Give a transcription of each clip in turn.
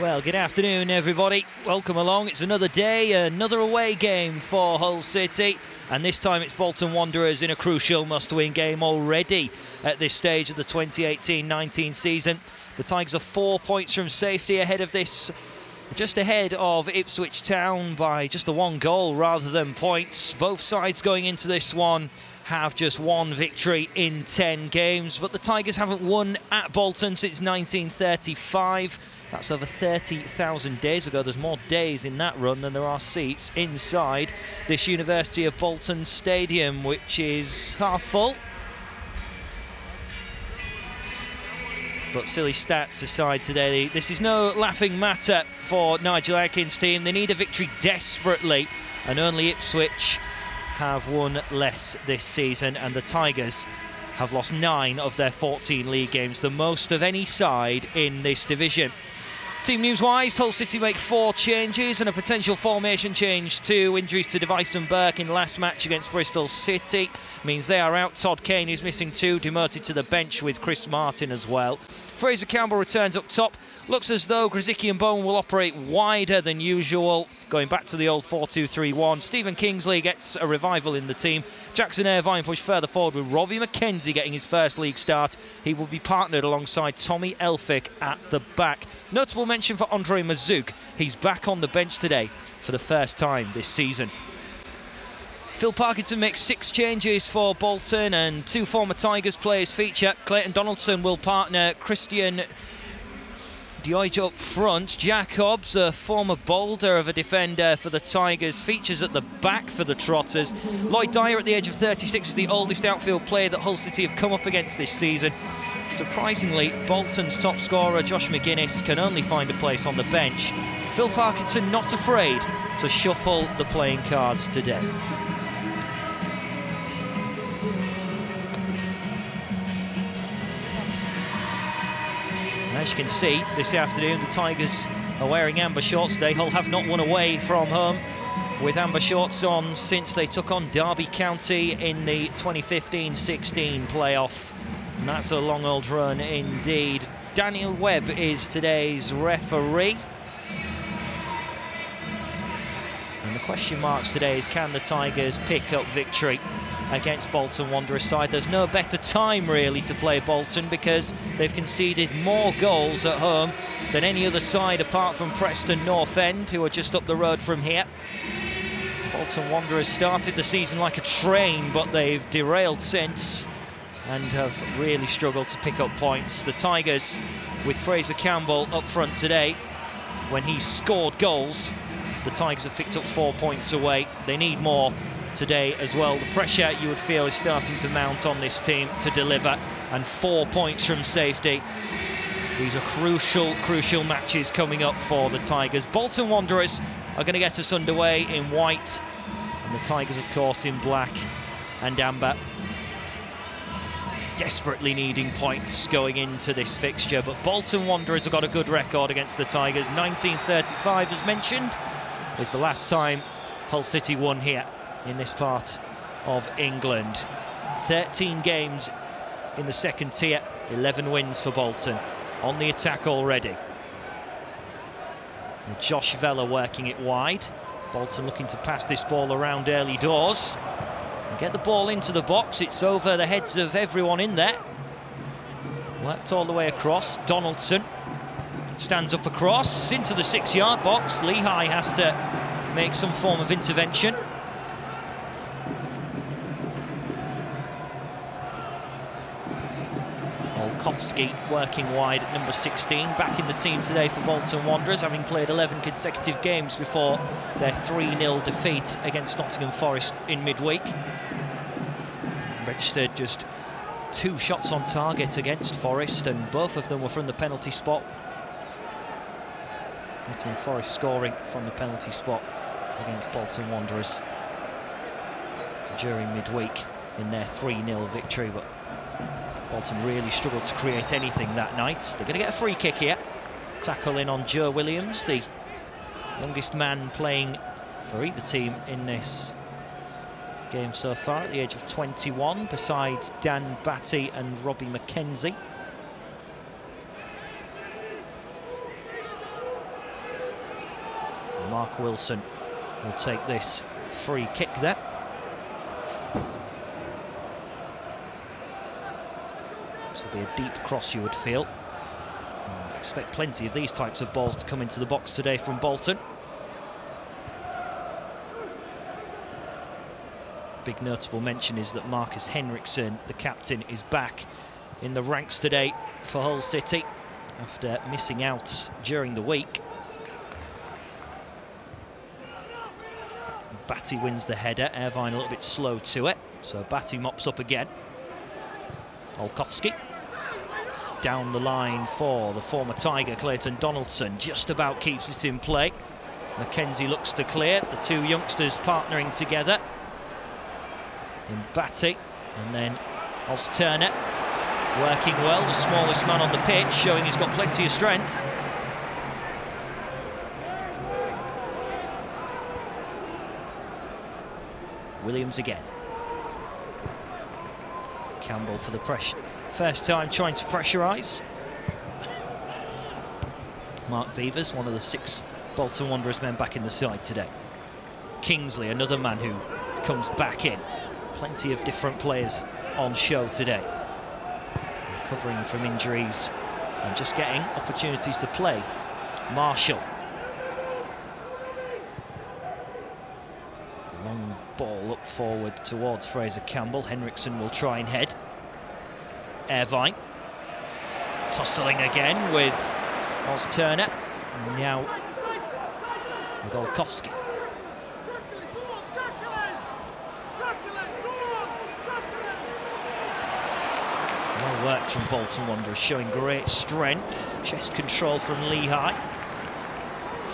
Well, good afternoon, everybody. Welcome along. It's another day, another away game for Hull City. And this time it's Bolton Wanderers in a crucial must-win game already at this stage of the 2018-19 season. The Tigers are 4 points from safety ahead of this, just ahead of Ipswich Town by just the one goal rather than points. Both sides going into this one have just one victory in 10 games, but the Tigers haven't won at Bolton since 1935. That's over 30,000 days ago. There's more days in that run than there are seats inside this University of Bolton Stadium, which is half full. But silly stats aside today, this is no laughing matter for Nigel Adkins' team. They need a victory desperately, and only Ipswich have won less this season, and the Tigers have lost 9 of their 14 league games, the most of any side in this division. Team news-wise, Hull City make 4 changes and a potential formation change too. Injuries to Device and Burke in the last match against Bristol City means they are out. Todd Kane is missing too, demoted to the bench with Chris Martin as well. Fraser Campbell returns up top. Looks as though Grzycki and Bowen will operate wider than usual, going back to the old 4-2-3-1. Stephen Kingsley gets a revival in the team. Jackson Irvine pushed further forward with Robbie McKenzie getting his first league start. He will be partnered alongside Tommy Elphick at the back. Notable mention for Andre Mazouk. He's back on the bench today for the first time this season. Phil Parkinson makes 6 changes for Bolton, and 2 former Tigers players feature. Clayton Donaldson will partner Christian Dioige up front. Jack Hobbs, a former Boulder of a defender for the Tigers, features at the back for the Trotters. Lloyd Dyer at the age of 36 is the oldest outfield player that Hull City have come up against this season. Surprisingly, Bolton's top scorer Josh McGuinness can only find a place on the bench. Phil Parkinson not afraid to shuffle the playing cards today. As you can see, this afternoon the Tigers are wearing amber shorts today. Hull have not won away from home with amber shorts on since they took on Derby County in the 2015-16 playoff. And that's a long old run indeed. Daniel Webb is today's referee. And the question marks today is, can the Tigers pick up victory against Bolton Wanderers side? There's no better time really to play Bolton because they've conceded more goals at home than any other side apart from Preston North End, who are just up the road from here. Bolton Wanderers started the season like a train, but they've derailed since and have really struggled to pick up points. The Tigers, with Fraser Campbell up front today, when he scored goals, the Tigers have picked up 4 points away. They need more today as well. The pressure, you would feel, is starting to mount on this team to deliver, and 4 points from safety. These are crucial matches coming up for the Tigers. Bolton Wanderers are going to get us underway in white, and the Tigers of course in black and amber. Desperately needing points going into this fixture, but Bolton Wanderers have got a good record against the Tigers. 1935, as mentioned, is the last time Hull City won here in this part of England. 13 games in the second tier, 11 wins for Bolton. On the attack already. And Josh Vella working it wide. Bolton looking to pass this ball around early doors and get the ball into the box. It's over the heads of everyone in there. Worked all the way across. Donaldson stands up across into the 6-yard box. Lehigh has to make some form of intervention. Olkowski working wide at number 16, back in the team today for Bolton Wanderers, having played 11 consecutive games before their 3-0 defeat against Nottingham Forest in midweek. Registered just 2 shots on target against Forest, and both of them were from the penalty spot. Nottingham Forest scoring from the penalty spot against Bolton Wanderers during midweek in their 3-0 victory, but Bolton really struggled to create anything that night. They're going to get a free kick here. Tackle in on Joe Williams, the youngest man playing for either team in this game so far, at the age of 21, besides Dan Batty and Robbie McKenzie. Mark Wilson will take this free kick there. This will be a deep cross, you would feel. I expect plenty of these types of balls to come into the box today from Bolton. Big notable mention is that Marcus Henriksen, the captain, is back in the ranks today for Hull City after missing out during the week. Batty wins the header, Irvine a little bit slow to it, so Batty mops up again. Olkowski down the line for the former Tiger, Clayton Donaldson, just about keeps it in play. Mackenzie looks to clear, the two youngsters partnering together in Batty, and then Oz Turner working well, the smallest man on the pitch, showing he's got plenty of strength. Williams again. Campbell for the pressure. First time trying to pressurise. Mark Beavers, one of the 6 Bolton Wanderers men back in the side today. Kingsley, another man who comes back in. Plenty of different players on show today. Recovering from injuries and just getting opportunities to play. Marshall. Long ball up forward towards Fraser Campbell. Henriksen will try and head. Irvine. Tussling again with Oz Turner. Now with Olkowski. Well worked from Bolton Wanderers, showing great strength. Chest control from Lehigh.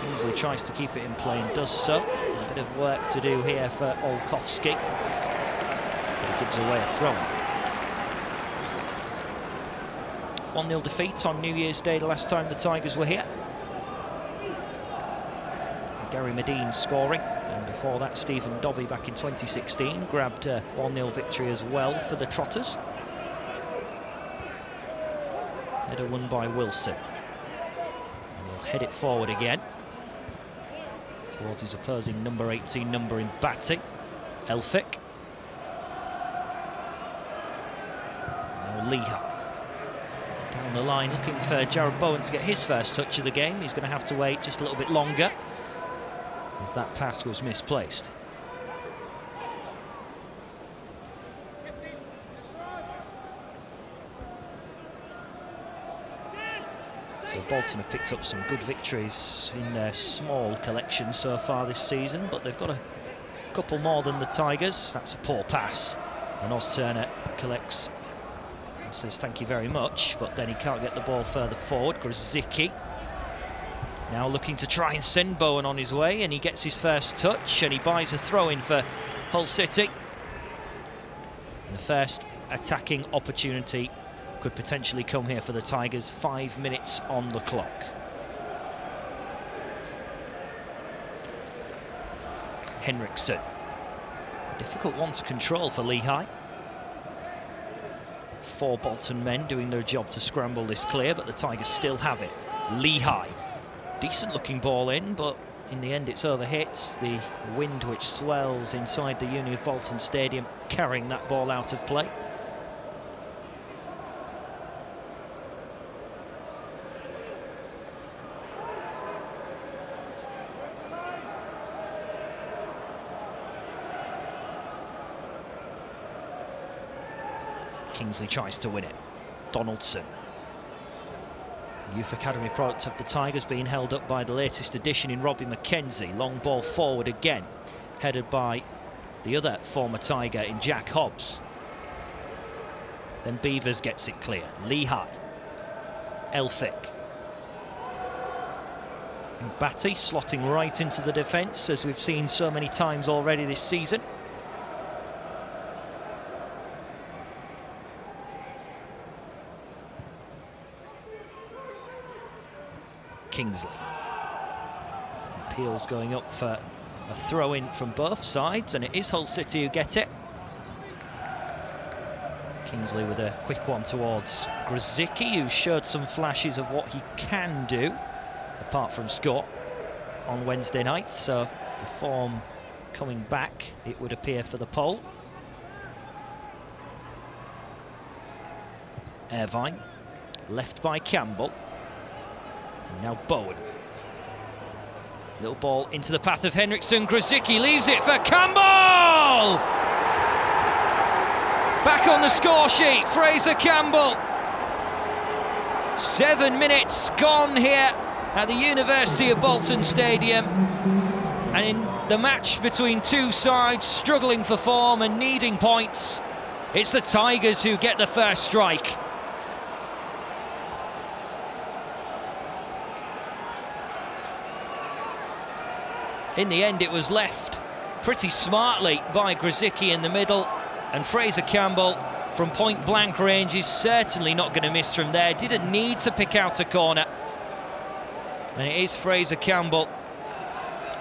Kingsley tries to keep it in play and does so. A bit of work to do here for Olkowski. But he gives away a throw. 1-0 defeat on New Year's Day the last time the Tigers were here. Gary Medine scoring, and before that Stephen Dobbie back in 2016 grabbed a 1-0 victory as well for the Trotters. Header won by Wilson. And he'll head it forward again towards his opposing number 18 number in Batty. Elphick. Now Lehigh. Down the line looking for Jared Bowen to get his first touch of the game. He's going to have to wait just a little bit longer as that pass was misplaced. So Bolton have picked up some good victories in their small collection so far this season, but they've got a couple more than the Tigers. That's a poor pass, and Oz Turner collects and says thank you very much, but then he can't get the ball further forward. Grzycki now looking to try and send Bowen on his way, and he gets his first touch, and he buys a throw-in for Hull City. And the first attacking opportunity could potentially come here for the Tigers. 5 minutes on the clock. Henriksen. Difficult one to control for Lehigh. 4 Bolton men doing their job to scramble this clear, but the Tigers still have it. Lehigh. Decent looking ball in, but in the end it's overhit. The wind which swells inside the University of Bolton Stadium carrying that ball out of play. Kingsley tries to win it. Donaldson. Youth Academy product of the Tigers being held up by the latest addition in Robbie Mackenzie. Long ball forward again, headed by the other former Tiger in Jack Hobbs. Then Beavers gets it clear. Lehigh. Elphick. And Batty slotting right into the defence, as we've seen so many times already this season. Kingsley. Peel's going up for a throw-in from both sides, and it is Hull City who get it. Kingsley with a quick one towards Grzycki, who showed some flashes of what he can do, apart from score. on Wednesday night, so the form coming back, it would appear, for the poll. Irvine, left by Campbell. And now Bowen. Little ball into the path of Henriksen. Grzycki leaves it for Campbell! Back on the score sheet, Fraser Campbell. 7 minutes gone here at the University of Bolton Stadium. And in the match between two sides struggling for form and needing points, it's the Tigers who get the first strike. In the end, it was left pretty smartly by Grzycki in the middle, and Fraser Campbell from point blank range is certainly not going to miss from there. Didn't need to pick out a corner, and it is Fraser Campbell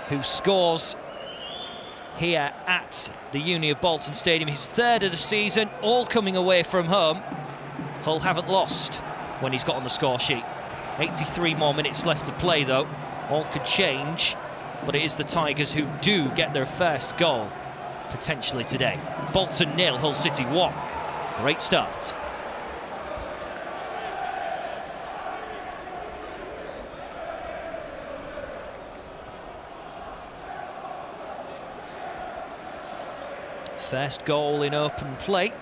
who scores here at the Uni of Bolton Stadium. His third of the season, all coming away from home. Hull haven't lost when he's got on the score sheet. 83 more minutes left to play though. All could change, but it is the Tigers who do get their first goal, potentially today. Bolton 0, Hull City 1. Great start. First goal in open play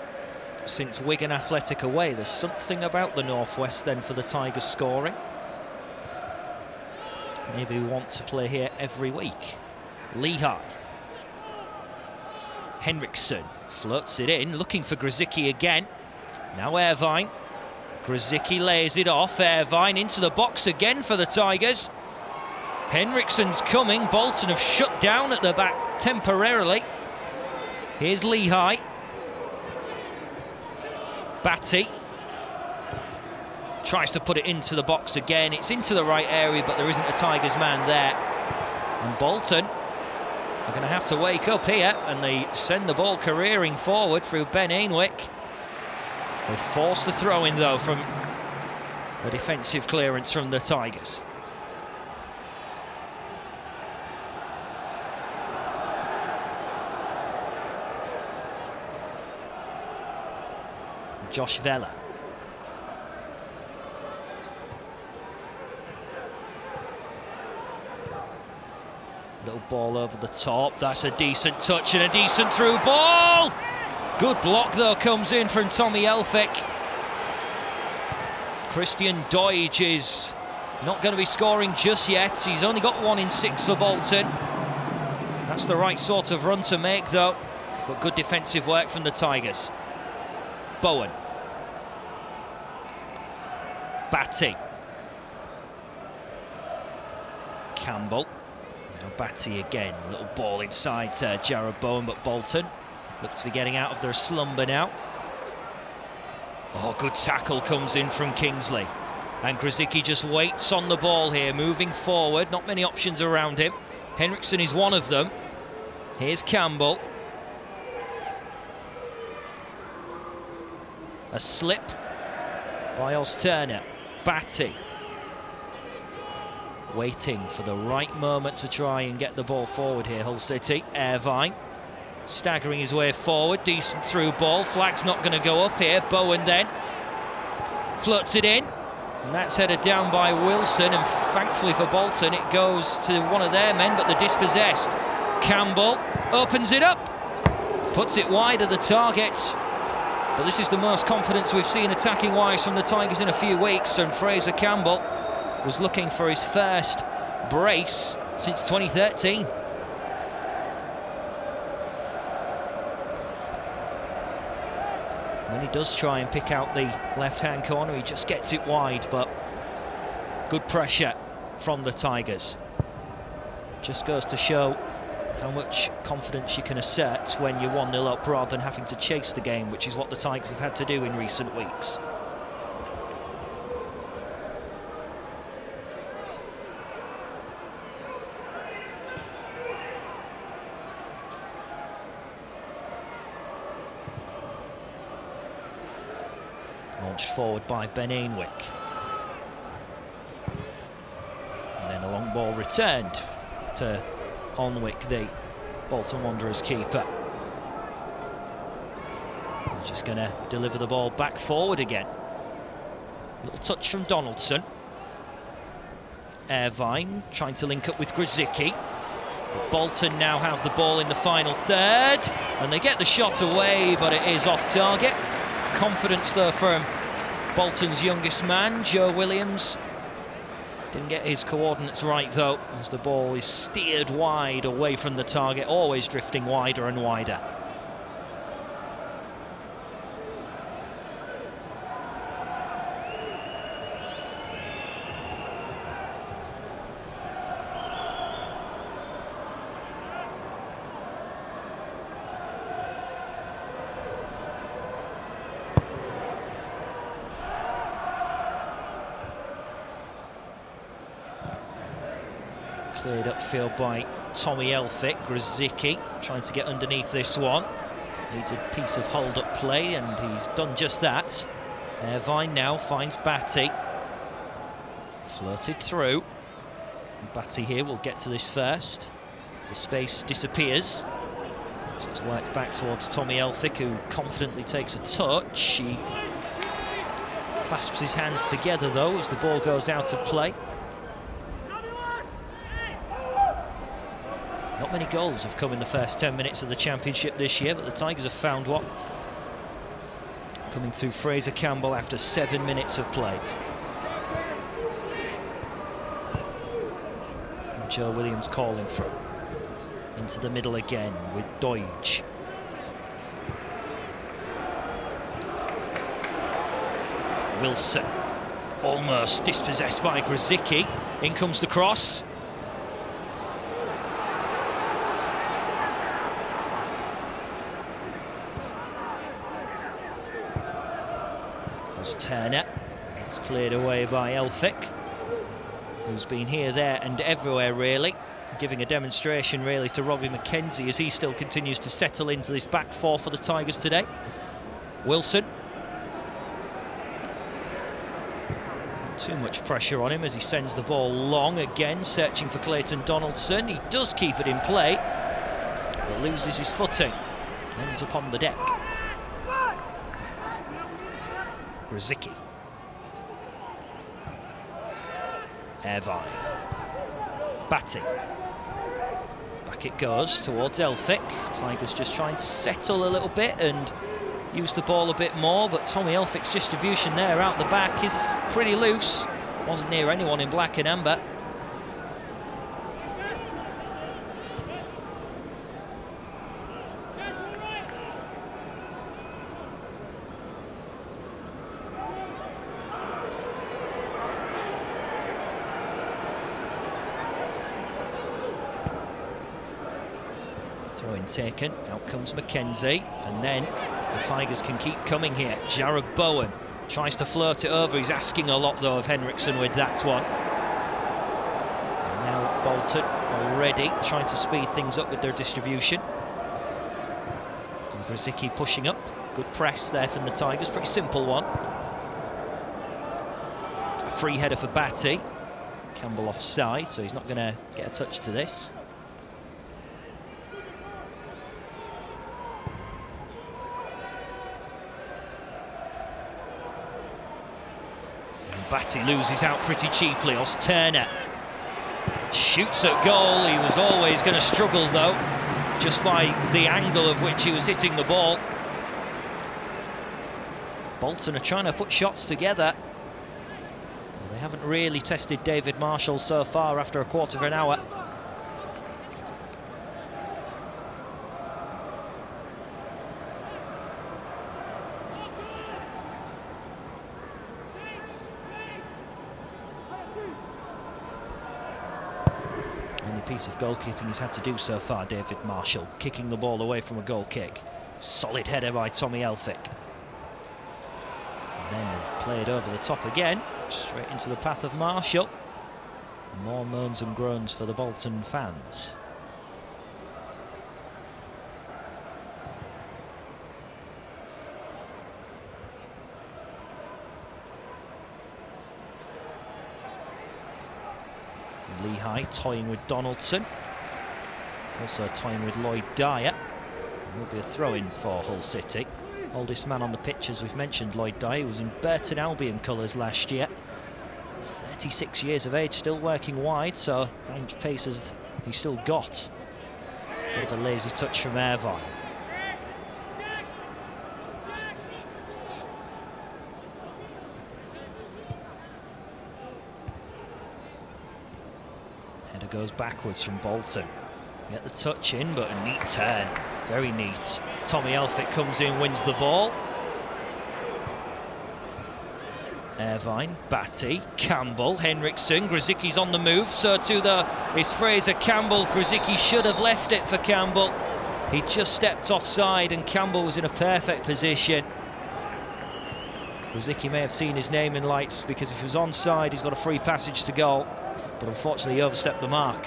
since Wigan Athletic away. There's something about the Northwest then for the Tigers scoring. Maybe we want to play here every week. Lehigh. Henriksen floats it in, looking for Grzycki again. Now Irvine. Grzycki lays it off. Irvine into the box again for the Tigers. Henriksen's coming. Bolton have shut down at the back temporarily. Here's Lehigh. Batty tries to put it into the box again. It's into the right area, but there isn't a Tigers man there. And Bolton are going to have to wake up here, and they send the ball careering forward through Ben Ainwick. They force the throw in though from the defensive clearance from the Tigers. Josh Vella. Little ball over the top. That's a decent touch and a decent through ball. Good block though comes in from Tommy Elphick. Christian Doige is not going to be scoring just yet. He's only got 1 in 6 for Bolton. That's the right sort of run to make though. But good defensive work from the Tigers. Bowen. Batty. Campbell. Now Batty again. Little ball inside Jarrod Bowen, but Bolton look to be getting out of their slumber now. Oh, good tackle comes in from Kingsley. And Grzycki just waits on the ball here, moving forward. Not many options around him. Henriksen is one of them. Here's Campbell. A slip by Oz Turner. Batty. Waiting for the right moment to try and get the ball forward here, Hull City. Irvine staggering his way forward. Decent through ball. Flag's not going to go up here. Bowen then floats it in. And that's headed down by Wilson. And thankfully for Bolton, it goes to one of their men, but they're dispossessed. Campbell opens it up. Puts it wide of the target. But this is the most confidence we've seen attacking-wise from the Tigers in a few weeks, and Fraser Campbell was looking for his first brace since 2013. When he does try and pick out the left-hand corner, he just gets it wide, but good pressure from the Tigers. Just goes to show how much confidence you can assert when you're 1-0 up rather than having to chase the game, which is what the Tigers have had to do in recent weeks. Launched forward by Ben Ainwick. And then a long ball returned to Onwick, the Bolton Wanderers keeper. He's just going to deliver the ball back forward again. Little touch from Donaldson. Irvine trying to link up with Grzycki. But Bolton now have the ball in the final third, and they get the shot away, but it is off target. Confidence though from Bolton's youngest man, Joe Williams. Didn't get his coordinates right though, as the ball is steered wide away from the target, always drifting wider and wider. Cleared upfield by Tommy Elphick. Grzycki trying to get underneath this one. Needs a piece of hold-up play, and he's done just that. Irvine now finds Batty. Flirted through. Batty here will get to this first. The space disappears. So it's worked back towards Tommy Elphick, who confidently takes a touch. He clasps his hands together, though, as the ball goes out of play. Not many goals have come in the first 10 minutes of the Championship this year, but the Tigers have found one. Coming through Fraser Campbell after 7 minutes of play. And Joe Williams calling through. Into the middle again with Deutsch. Wilson. Almost dispossessed by Grzycki. In comes the cross. Turner. It's cleared away by Elphick, who's been here, there and everywhere really, giving a demonstration really to Robbie McKenzie as he still continues to settle into this back four for the Tigers today. Wilson. Not too much pressure on him as he sends the ball long again, searching for Clayton Donaldson. He does keep it in play, but loses his footing. Ends up on the deck. Grzycki. Irvine. Batty. Back it goes towards Elphick. Tigers just trying to settle a little bit and use the ball a bit more, but Tommy Elphick's distribution there out the back is pretty loose. Wasn't near anyone in black and amber. Throw-in taken, out comes McKenzie, and then the Tigers can keep coming here. Jared Bowen tries to flirt it over, he's asking a lot though of Henriksen with that one. And now Bolton already trying to speed things up with their distribution. And Grzycki pushing up, good press there from the Tigers, pretty simple one. A free header for Batty. Campbell offside, so he's not going to get a touch to this. Batty loses out pretty cheaply. Os Turner shoots at goal. He was always going to struggle though, just by the angle of which he was hitting the ball. Bolton are trying to put shots together. They haven't really tested David Marshall so far after a quarter of an hour. Piece of goalkeeping he's had to do so far, David Marshall, kicking the ball away from a goal kick. Solid header by Tommy Elphick. And then played over the top again, straight into the path of Marshall. More moans and groans for the Bolton fans. Lehigh toying with Donaldson. Also toying with Lloyd Dyer. It will be a throw-in for Hull City. Oldest man on the pitch, as we've mentioned, Lloyd Dyer, was in Burton Albion colours last year. 36 years of age, still working wide, so how much pace has he still got? Bit of a lazy touch from Irvine. Header goes backwards from Bolton. Get the touch in, but a neat turn. Very neat. Tommy Elphick comes in, wins the ball. Irvine, Batty, Campbell, Henriksen, Grzycki's on the move, so too is Fraser Campbell. Grzycki should have left it for Campbell. He just stepped offside and Campbell was in a perfect position. Grzycki may have seen his name in lights, because if he was onside he's got a free passage to goal, but unfortunately he overstepped the mark.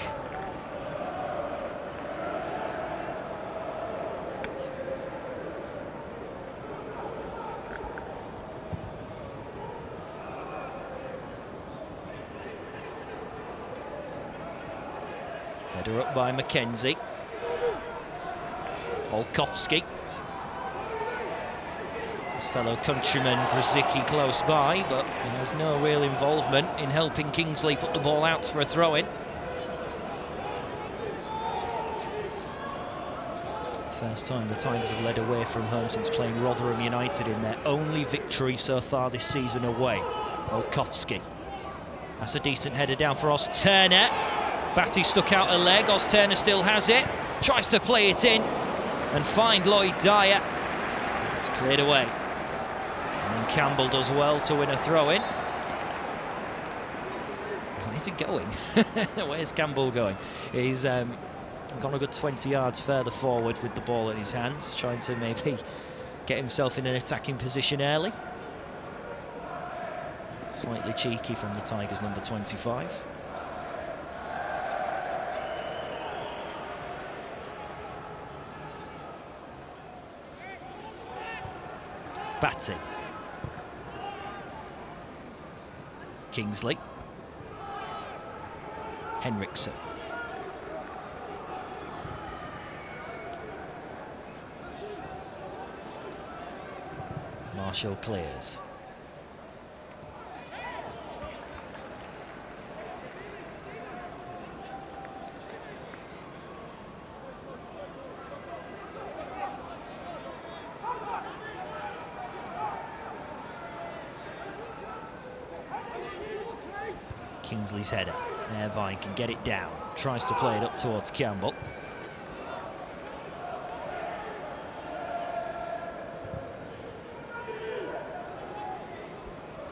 Header up by Mackenzie. Olkowski. His fellow countryman Grzycki close by, but he has no real involvement in helping Kingsley put the ball out for a throw-in. First time the Tigers have led away from home since playing Rotherham United in their only victory so far this season away. Olkowski. That's a decent header down for Oz-Turner. Batty stuck out a leg, Oz-Turner still has it, tries to play it in and find Lloyd Dyer. It's cleared away. And then Campbell does well to win a throw-in. Where's he going? Where's Campbell going? He's gone a good 20 yards further forward with the ball in his hands, trying to maybe get himself in an attacking position early. Slightly cheeky from the Tigers, number 25. Batty. Kingsley. Henriksen. Marshall clears. Kingsley's header. Irvine can get it down. Tries to play it up towards Campbell.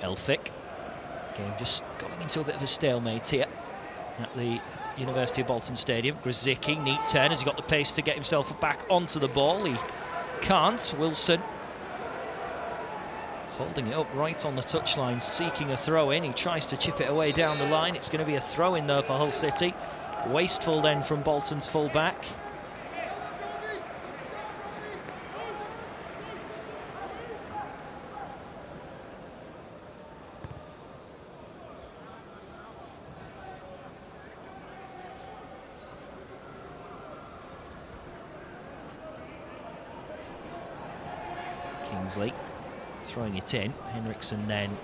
Elphick. Game just going into a bit of a stalemate here at the University of Bolton Stadium. Grzycki, neat turn. Has he got the pace to get himself back onto the ball? He can't. Wilson holding it up right on the touchline, seeking a throw-in. He tries to chip it away down the line. It's going to be a throw-in though for Hull City. Wasteful then from Bolton's full-back. Kingsley throwing it in. Henriksen then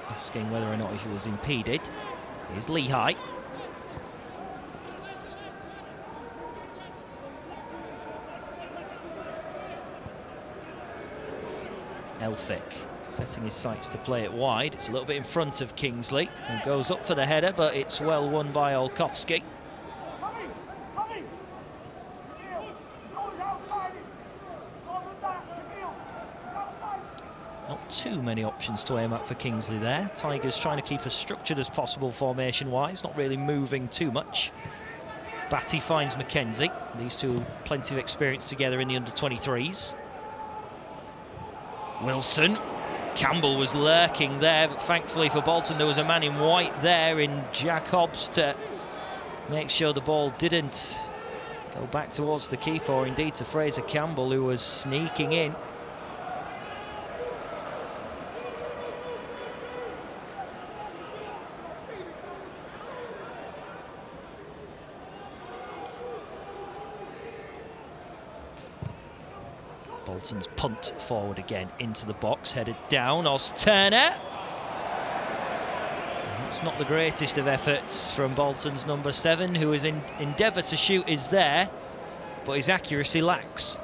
asking whether or not he was impeded. Here's Lehigh. Elphick setting his sights to play it wide. It's a little bit in front of Kingsley, who goes up for the header, but it's well won by Olkowski. Not too many options to aim at for Kingsley there. Tigers trying to keep as structured as possible formation-wise, not really moving too much. Batty finds Mackenzie. These two, plenty of experience together in the under-23s. Wilson. Campbell was lurking there, but thankfully for Bolton there was a man in white there in Jack Hobbs to make sure the ball didn't go back towards the keeper, or indeed to Fraser Campbell, who was sneaking in. Bolton's punt forward again into the box, headed down. Turner. It's not the greatest of efforts from Bolton's number 7, who is in endeavour to shoot is there, but his accuracy lacks.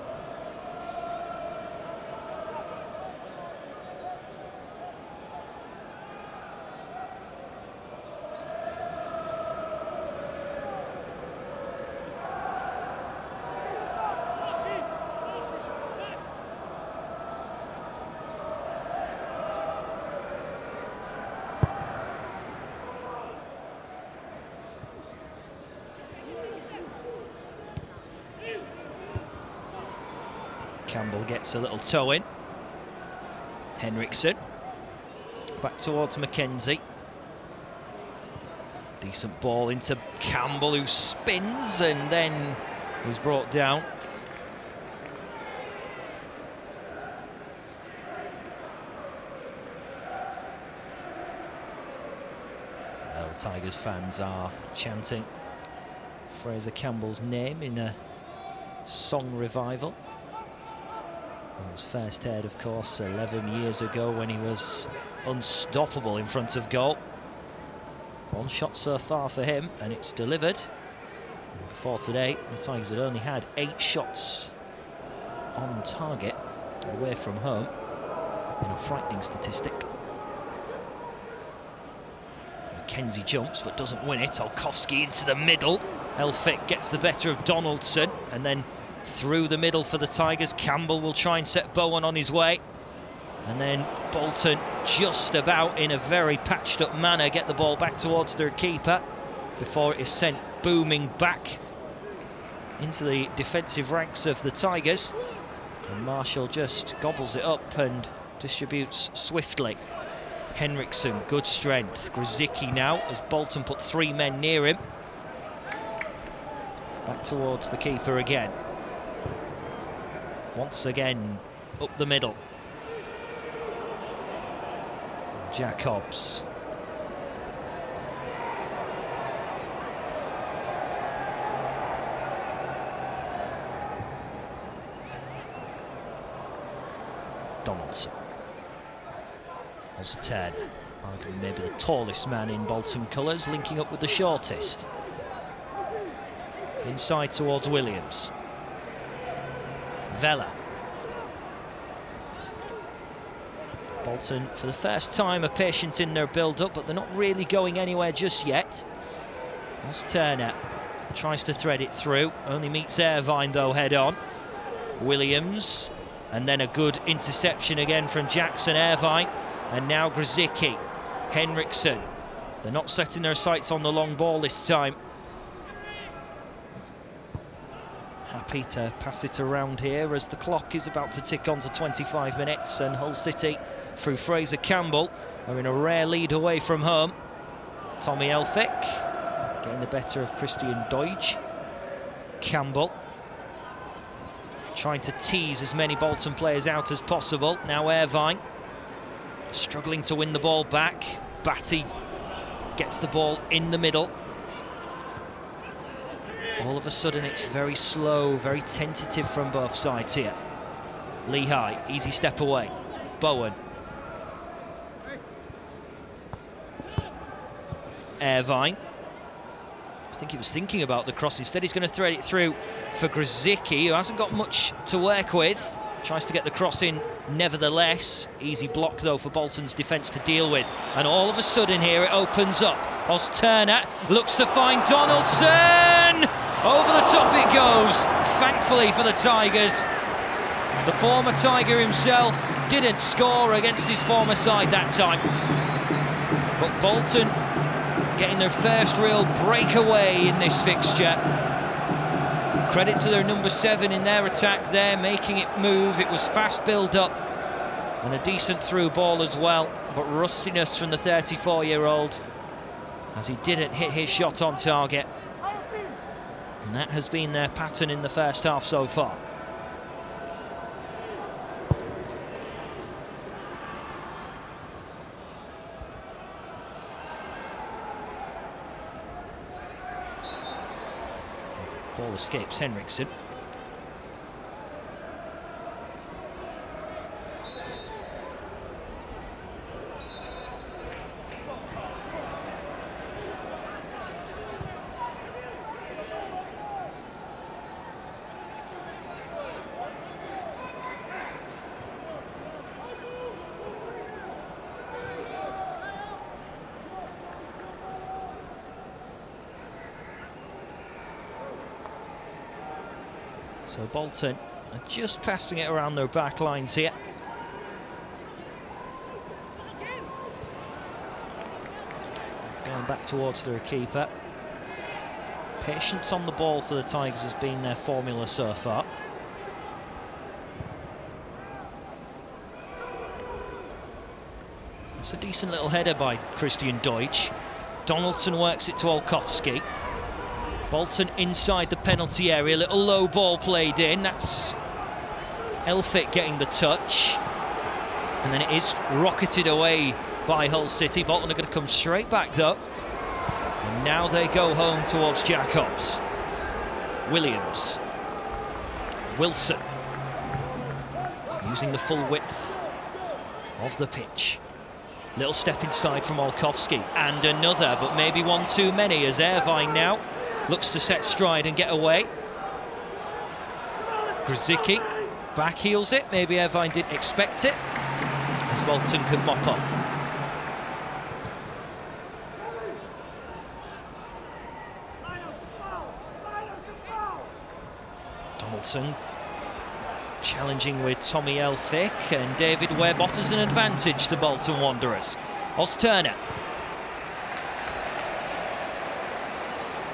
Campbell gets a little toe in. Henriksen back towards Mackenzie. Decent ball into Campbell, who spins and then is brought down. Well, Tigers fans are chanting Fraser Campbell's name in a song revival. He was first heard, of course, 11 years ago when he was unstoppable in front of goal. One shot so far for him, and it's delivered. And before today, the Tigers had only had 8 shots on target away from home, in a frightening statistic. Mackenzie jumps but doesn't win it. Olkowski into the middle. Elphick gets the better of Donaldson, and then through the middle for the Tigers. Campbell will try and set Bowen on his way, and then Bolton just about in a very patched up manner get the ball back towards their keeper before it is sent booming back into the defensive ranks of the Tigers, and Marshall just gobbles it up and distributes swiftly. Henriksen, good strength. Grzycki now, as Bolton put 3 men near him. Back towards the keeper again. Once again, up the middle. Jacobs. Donaldson. Turner, arguably maybe the tallest man in Bolton colours, linking up with the shortest. Inside towards Williams. Vela. Bolton, for the first time, are patient in their build-up, but they're not really going anywhere just yet. As Turner tries to thread it through, only meets Irvine though head-on. Williams, and then a good interception again from Jackson. Irvine, and now Grzycki. Henriksen. They're not setting their sights on the long ball this time. Happy to pass it around here as the clock is about to tick on to 25 minutes, and Hull City, through Fraser Campbell, are in a rare lead away from home. Tommy Elphick getting the better of Christian Deutsch. Campbell trying to tease as many Bolton players out as possible. Now Irvine struggling to win the ball back. Batty gets the ball in the middle. All of a sudden it's very slow, very tentative from both sides here. Lehigh, easy step away. Bowen. Irvine. I think he was thinking about the cross. Instead he's going to thread it through for Grzycki, who hasn't got much to work with. Tries to get the cross in nevertheless. Easy block though for Bolton's defence to deal with. And all of a sudden here it opens up. Turner looks to find Donaldson! Over the top it goes, thankfully for the Tigers. The former Tiger himself didn't score against his former side that time. But Bolton getting their first real breakaway in this fixture. Credit to their number 7 in their attack there, making it move. It was fast build-up and a decent through ball as well, but rustiness from the 34-year-old as he didn't hit his shot on target. And that has been their pattern in the first half so far. Ball escapes Henriksen. So Bolton are just passing it around their back lines here. Going back towards their keeper. Patience on the ball for the Tigers has been their formula so far. It's a decent little header by Christian Deutsch. Donaldson works it to Olkowski. Bolton inside the penalty area, little low ball played in. That's Elphick getting the touch. And then it is rocketed away by Hull City. Bolton are going to come straight back though. And now they go home towards Jacobs. Williams. Wilson. Using the full width of the pitch. Little step inside from Olkowski. And another, but maybe one too many, as Irvine now looks to set stride and get away. Grzycki backheels it. Maybe Irvine didn't expect it, as Bolton can mop up. Donaldson challenging with Tommy Elphick, and David Webb offers an advantage to Bolton Wanderers. Turner.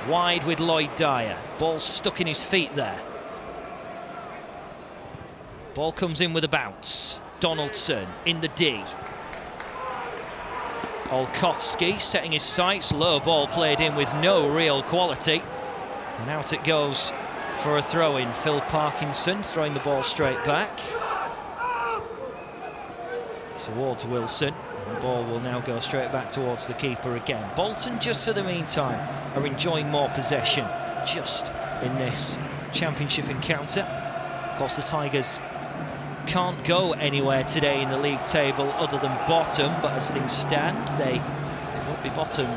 Wide with Lloyd Dyer. Ball stuck in his feet there. Ball comes in with a bounce. Donaldson in the D. Olkowski setting his sights. Low ball played in with no real quality. And out it goes for a throw-in. Phil Parkinson throwing the ball straight back towards Wilson. The ball will now go straight back towards the keeper again. Bolton, just for the meantime, are enjoying more possession just in this championship encounter. Of course, the Tigers can't go anywhere today in the league table other than bottom, but as things stand, they won't be bottom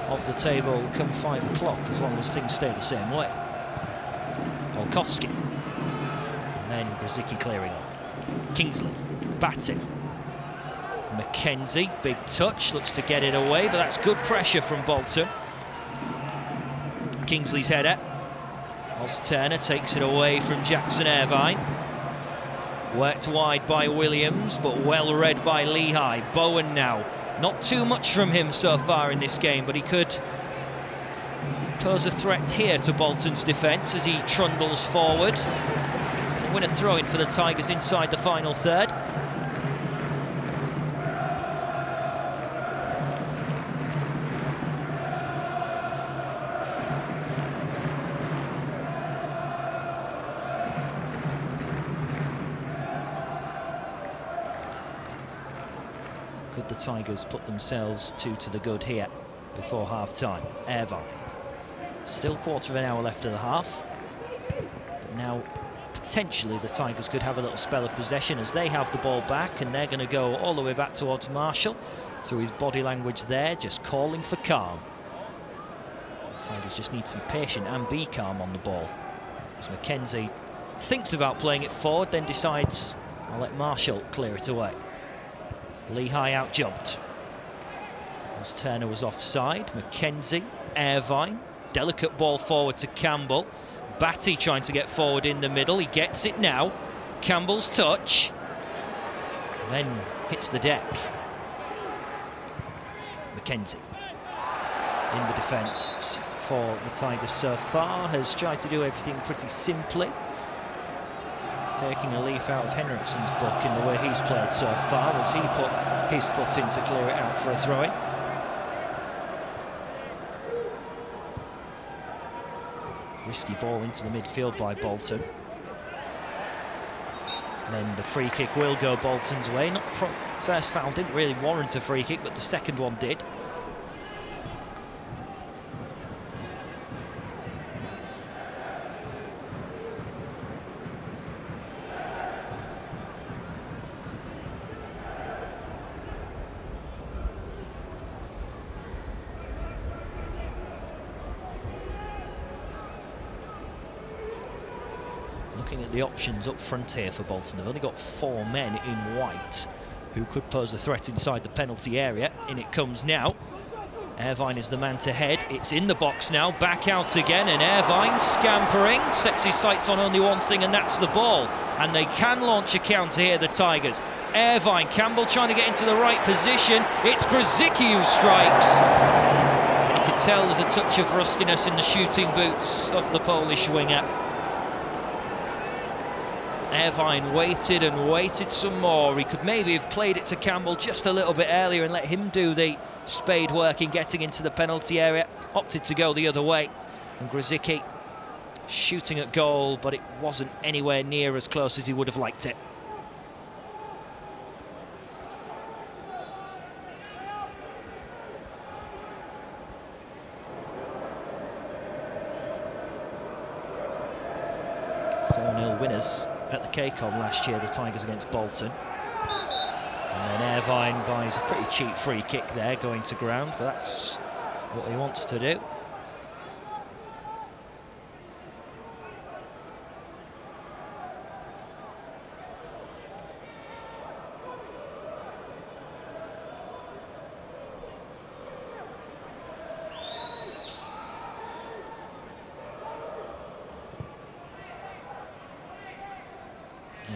of the table come 5 o'clock as long as things stay the same way. Olkowski. And then Grzycki clearing up. Kingsley. Batty. McKenzie, big touch, looks to get it away, but that's good pressure from Bolton. Kingsley's header. Turner takes it away from Jackson Irvine. Worked wide by Williams, but well read by Lehigh. Bowen now. Not too much from him so far in this game, but he could pose a threat here to Bolton's defence as he trundles forward. Win a throw-in for the Tigers inside the final third. Could the Tigers put themselves 2 to the good here before half-time? Irvine. Still quarter of an hour left of the half. But now, potentially, the Tigers could have a little spell of possession as they have the ball back, and they're going to go all the way back towards Marshall. Through his body language there, just calling for calm. The Tigers just need to be patient and be calm on the ball. As McKenzie thinks about playing it forward, then decides, I'll let Marshall clear it away. Lehigh out-jumped. As Turner was offside, McKenzie, Irvine, delicate ball forward to Campbell. Batty trying to get forward in the middle, he gets it now. Campbell's touch, then hits the deck. McKenzie in the defence for the Tigers so far, has tried to do everything pretty simply. Taking a leaf out of Henriksen's book in the way he's played so far, as he put his foot in to clear it out for a throw-in. Risky ball into the midfield by Bolton. Then the free kick will go Bolton's way. Not first foul didn't really warrant a free kick, but the second one did. Looking at the options up front here for Bolton, they've only got 4 men in white who could pose a threat inside the penalty area. In it comes now. Irvine is the man to head. It's in the box now, back out again, and Irvine scampering, sets his sights on only one thing, and that's the ball. And they can launch a counter here, the Tigers. Irvine, Campbell trying to get into the right position. It's Grzycki who strikes. And you can tell there's a touch of rustiness in the shooting boots of the Polish winger. Irvine waited and waited some more. He could maybe have played it to Campbell just a little bit earlier and let him do the spade work in getting into the penalty area. Opted to go the other way, and Grzycki shooting at goal, but it wasn't anywhere near as close as he would have liked it. Winners at the KCOM last year, the Tigers against Bolton. And then Irvine buys a pretty cheap free kick there, going to ground, but that's what he wants to do.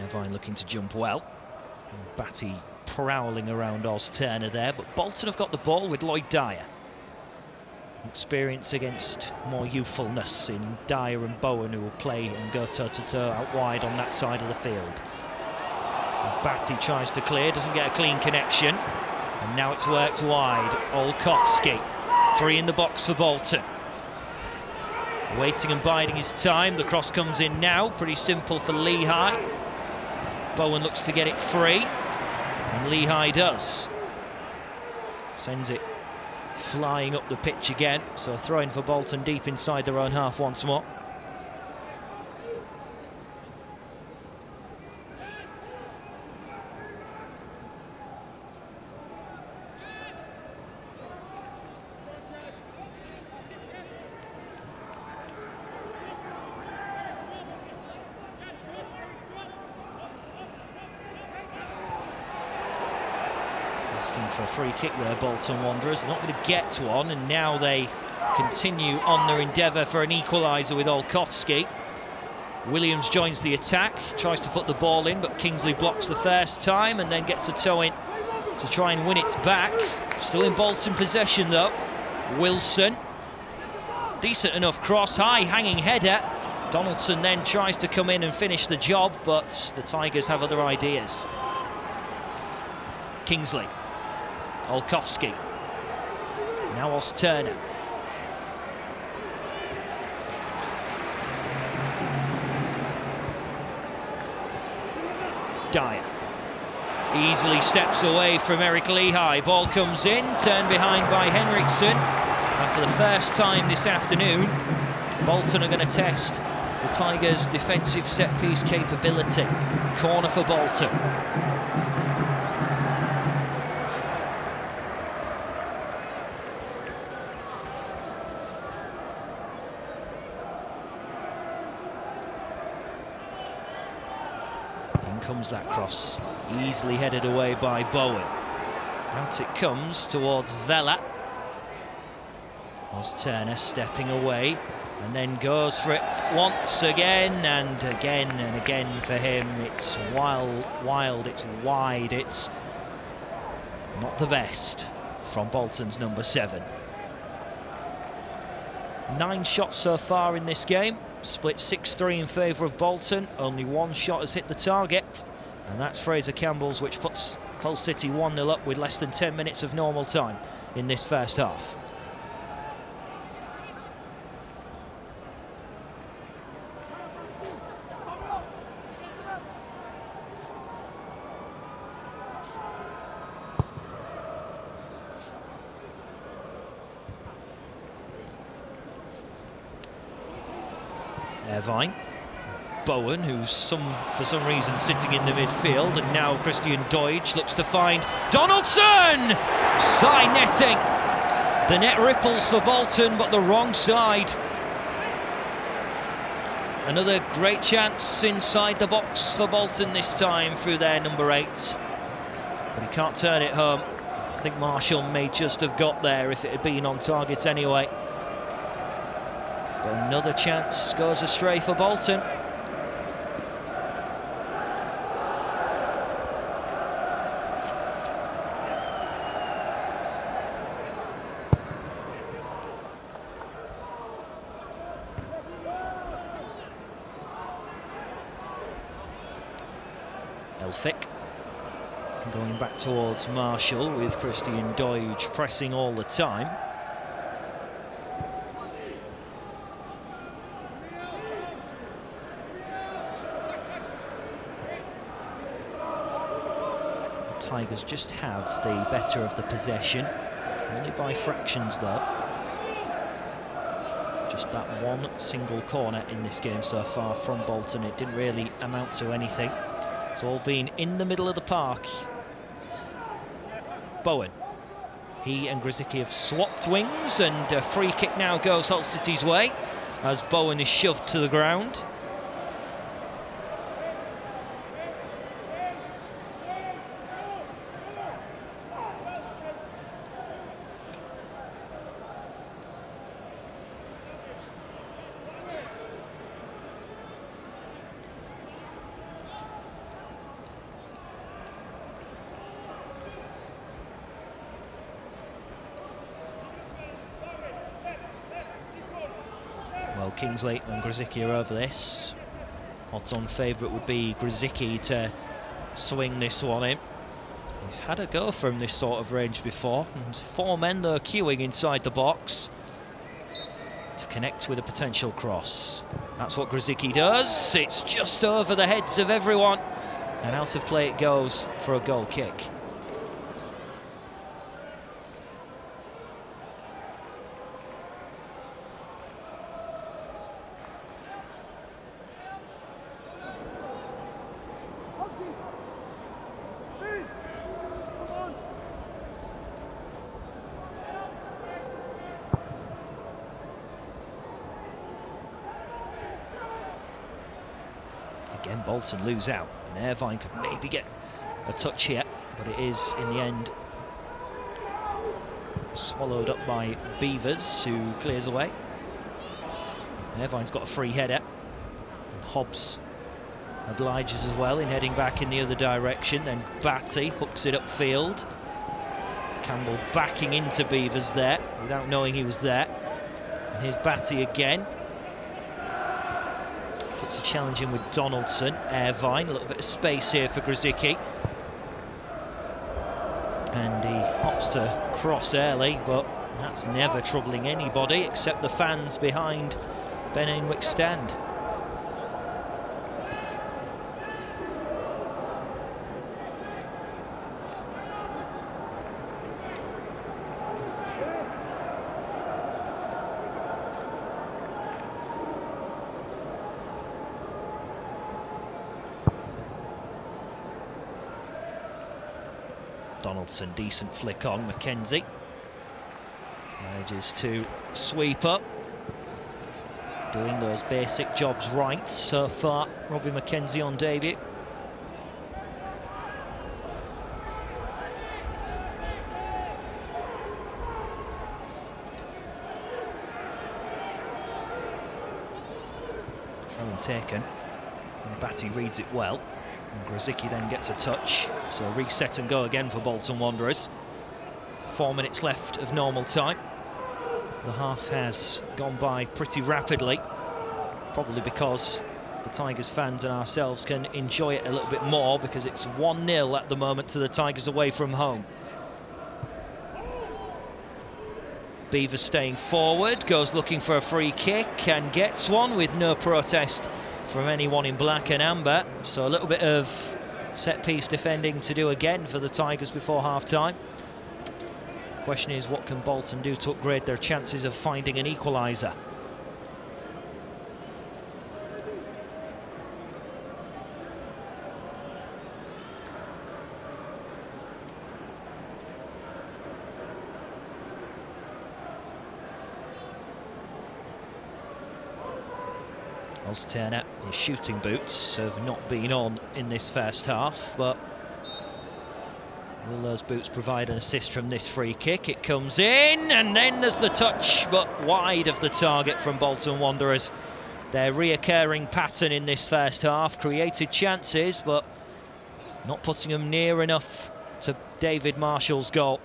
Irvine looking to jump well. And Batty prowling around Oz Turner there, but Bolton have got the ball with Lloyd Dyer. Experience against more youthfulness in Dyer and Bowen, who will play and go toe-to-toe out wide on that side of the field. And Batty tries to clear, doesn't get a clean connection, and now it's worked wide. Olkowski, 3 in the box for Bolton. Waiting and biding his time, the cross comes in now, pretty simple for Lehigh. Bowen looks to get it free, and Lehigh does. Sends it flying up the pitch again, so a throw in for Bolton deep inside their own half once more. Asking for a free kick there, Bolton Wanderers. Not going to get one, and now they continue on their endeavour for an equaliser with Olkowski. Williams joins the attack, tries to put the ball in, but Kingsley blocks the first time and then gets a toe in to try and win it back. Still in Bolton possession though. Wilson, decent enough cross, high hanging header. Donaldson then tries to come in and finish the job, but the Tigers have other ideas. Kingsley, Olkowski, now Oz Turner. Dyer easily steps away from Eric Lehigh. Ball comes in, turned behind by Henriksson, and for the first time this afternoon, Bolton are going to test the Tigers' defensive set-piece capability. Corner for Bolton. Comes that cross, easily headed away by Bowen. Out it comes towards Vela. Oz Turner stepping away and then goes for it once again and again and again for him. It's wild, it's wide, it's not the best from Bolton's number 7. 9 shots so far in this game. Split 6-3 in favour of Bolton. Only 1 shot has hit the target, and that's Fraser Campbell's, which puts Hull City 1-0 up with less than 10 minutes of normal time in this first half. Irvine, Bowen, who's for some reason sitting in the midfield, and now Christian Deutsch looks to find Donaldson! Side netting. The net ripples for Bolton, but the wrong side. Another great chance inside the box for Bolton this time through their number 8. But he can't turn it home. I think Marshall may just have got there if it had been on target anyway. But another chance goes astray for Bolton. Elphick going back towards Marshall with Christian Doige pressing all the time. The Tigers just have the better of the possession, only by fractions though. Just that one single corner in this game so far from Bolton. It didn't really amount to anything. It's all been in the middle of the park. Bowen. He and Grzycki have swapped wings, and a free kick now goes Hull City's way as Bowen is shoved to the ground. Well, Kingsley and Grzycki are over this. Odds-on favourite would be Grzycki to swing this one in. He's had a go from this sort of range before. And 4 men though queuing inside the box to connect with a potential cross. That's what Grzycki does. It's just over the heads of everyone, and out of play it goes for a goal kick. Again, Bolton lose out, and Irvine could maybe get a touch here, but it is in the end swallowed up by Beavers, who clears away. Irvine's got a free header, and Hobbs obliges as well in heading back in the other direction. Then Batty hooks it upfield. Campbell backing into Beavers there without knowing he was there, and here's Batty again. Puts a challenge in with Donaldson. Irvine, a little bit of space here for Grzycki. And he opts to cross early, but that's never troubling anybody except the fans behind Ben Ainwick's stand. Donaldson, decent flick on. McKenzie manages to sweep up, doing those basic jobs right so far. Robbie McKenzie on debut. Throw taken, and Batty reads it well. And Grzycki then gets a touch, so reset and go again for Bolton Wanderers. 4 minutes left of normal time. The half has gone by pretty rapidly, probably because the Tigers fans and ourselves can enjoy it a little bit more, because it's 1-0 at the moment to the Tigers away from home. Beavers staying forward, goes looking for a free kick and gets one with no protest from anyone in black and amber. So a little bit of set-piece defending to do again for the Tigers before half-time. The question is, what can Bolton do to upgrade their chances of finding an equaliser? Turner, his shooting boots have not been on in this first half, but Will those boots provide an assist from this free kick? It comes in, and then there's the touch, but wide of the target from Bolton Wanderers. Their reoccurring pattern in this first half, created chances, but not putting them near enough to David Marshall's goal.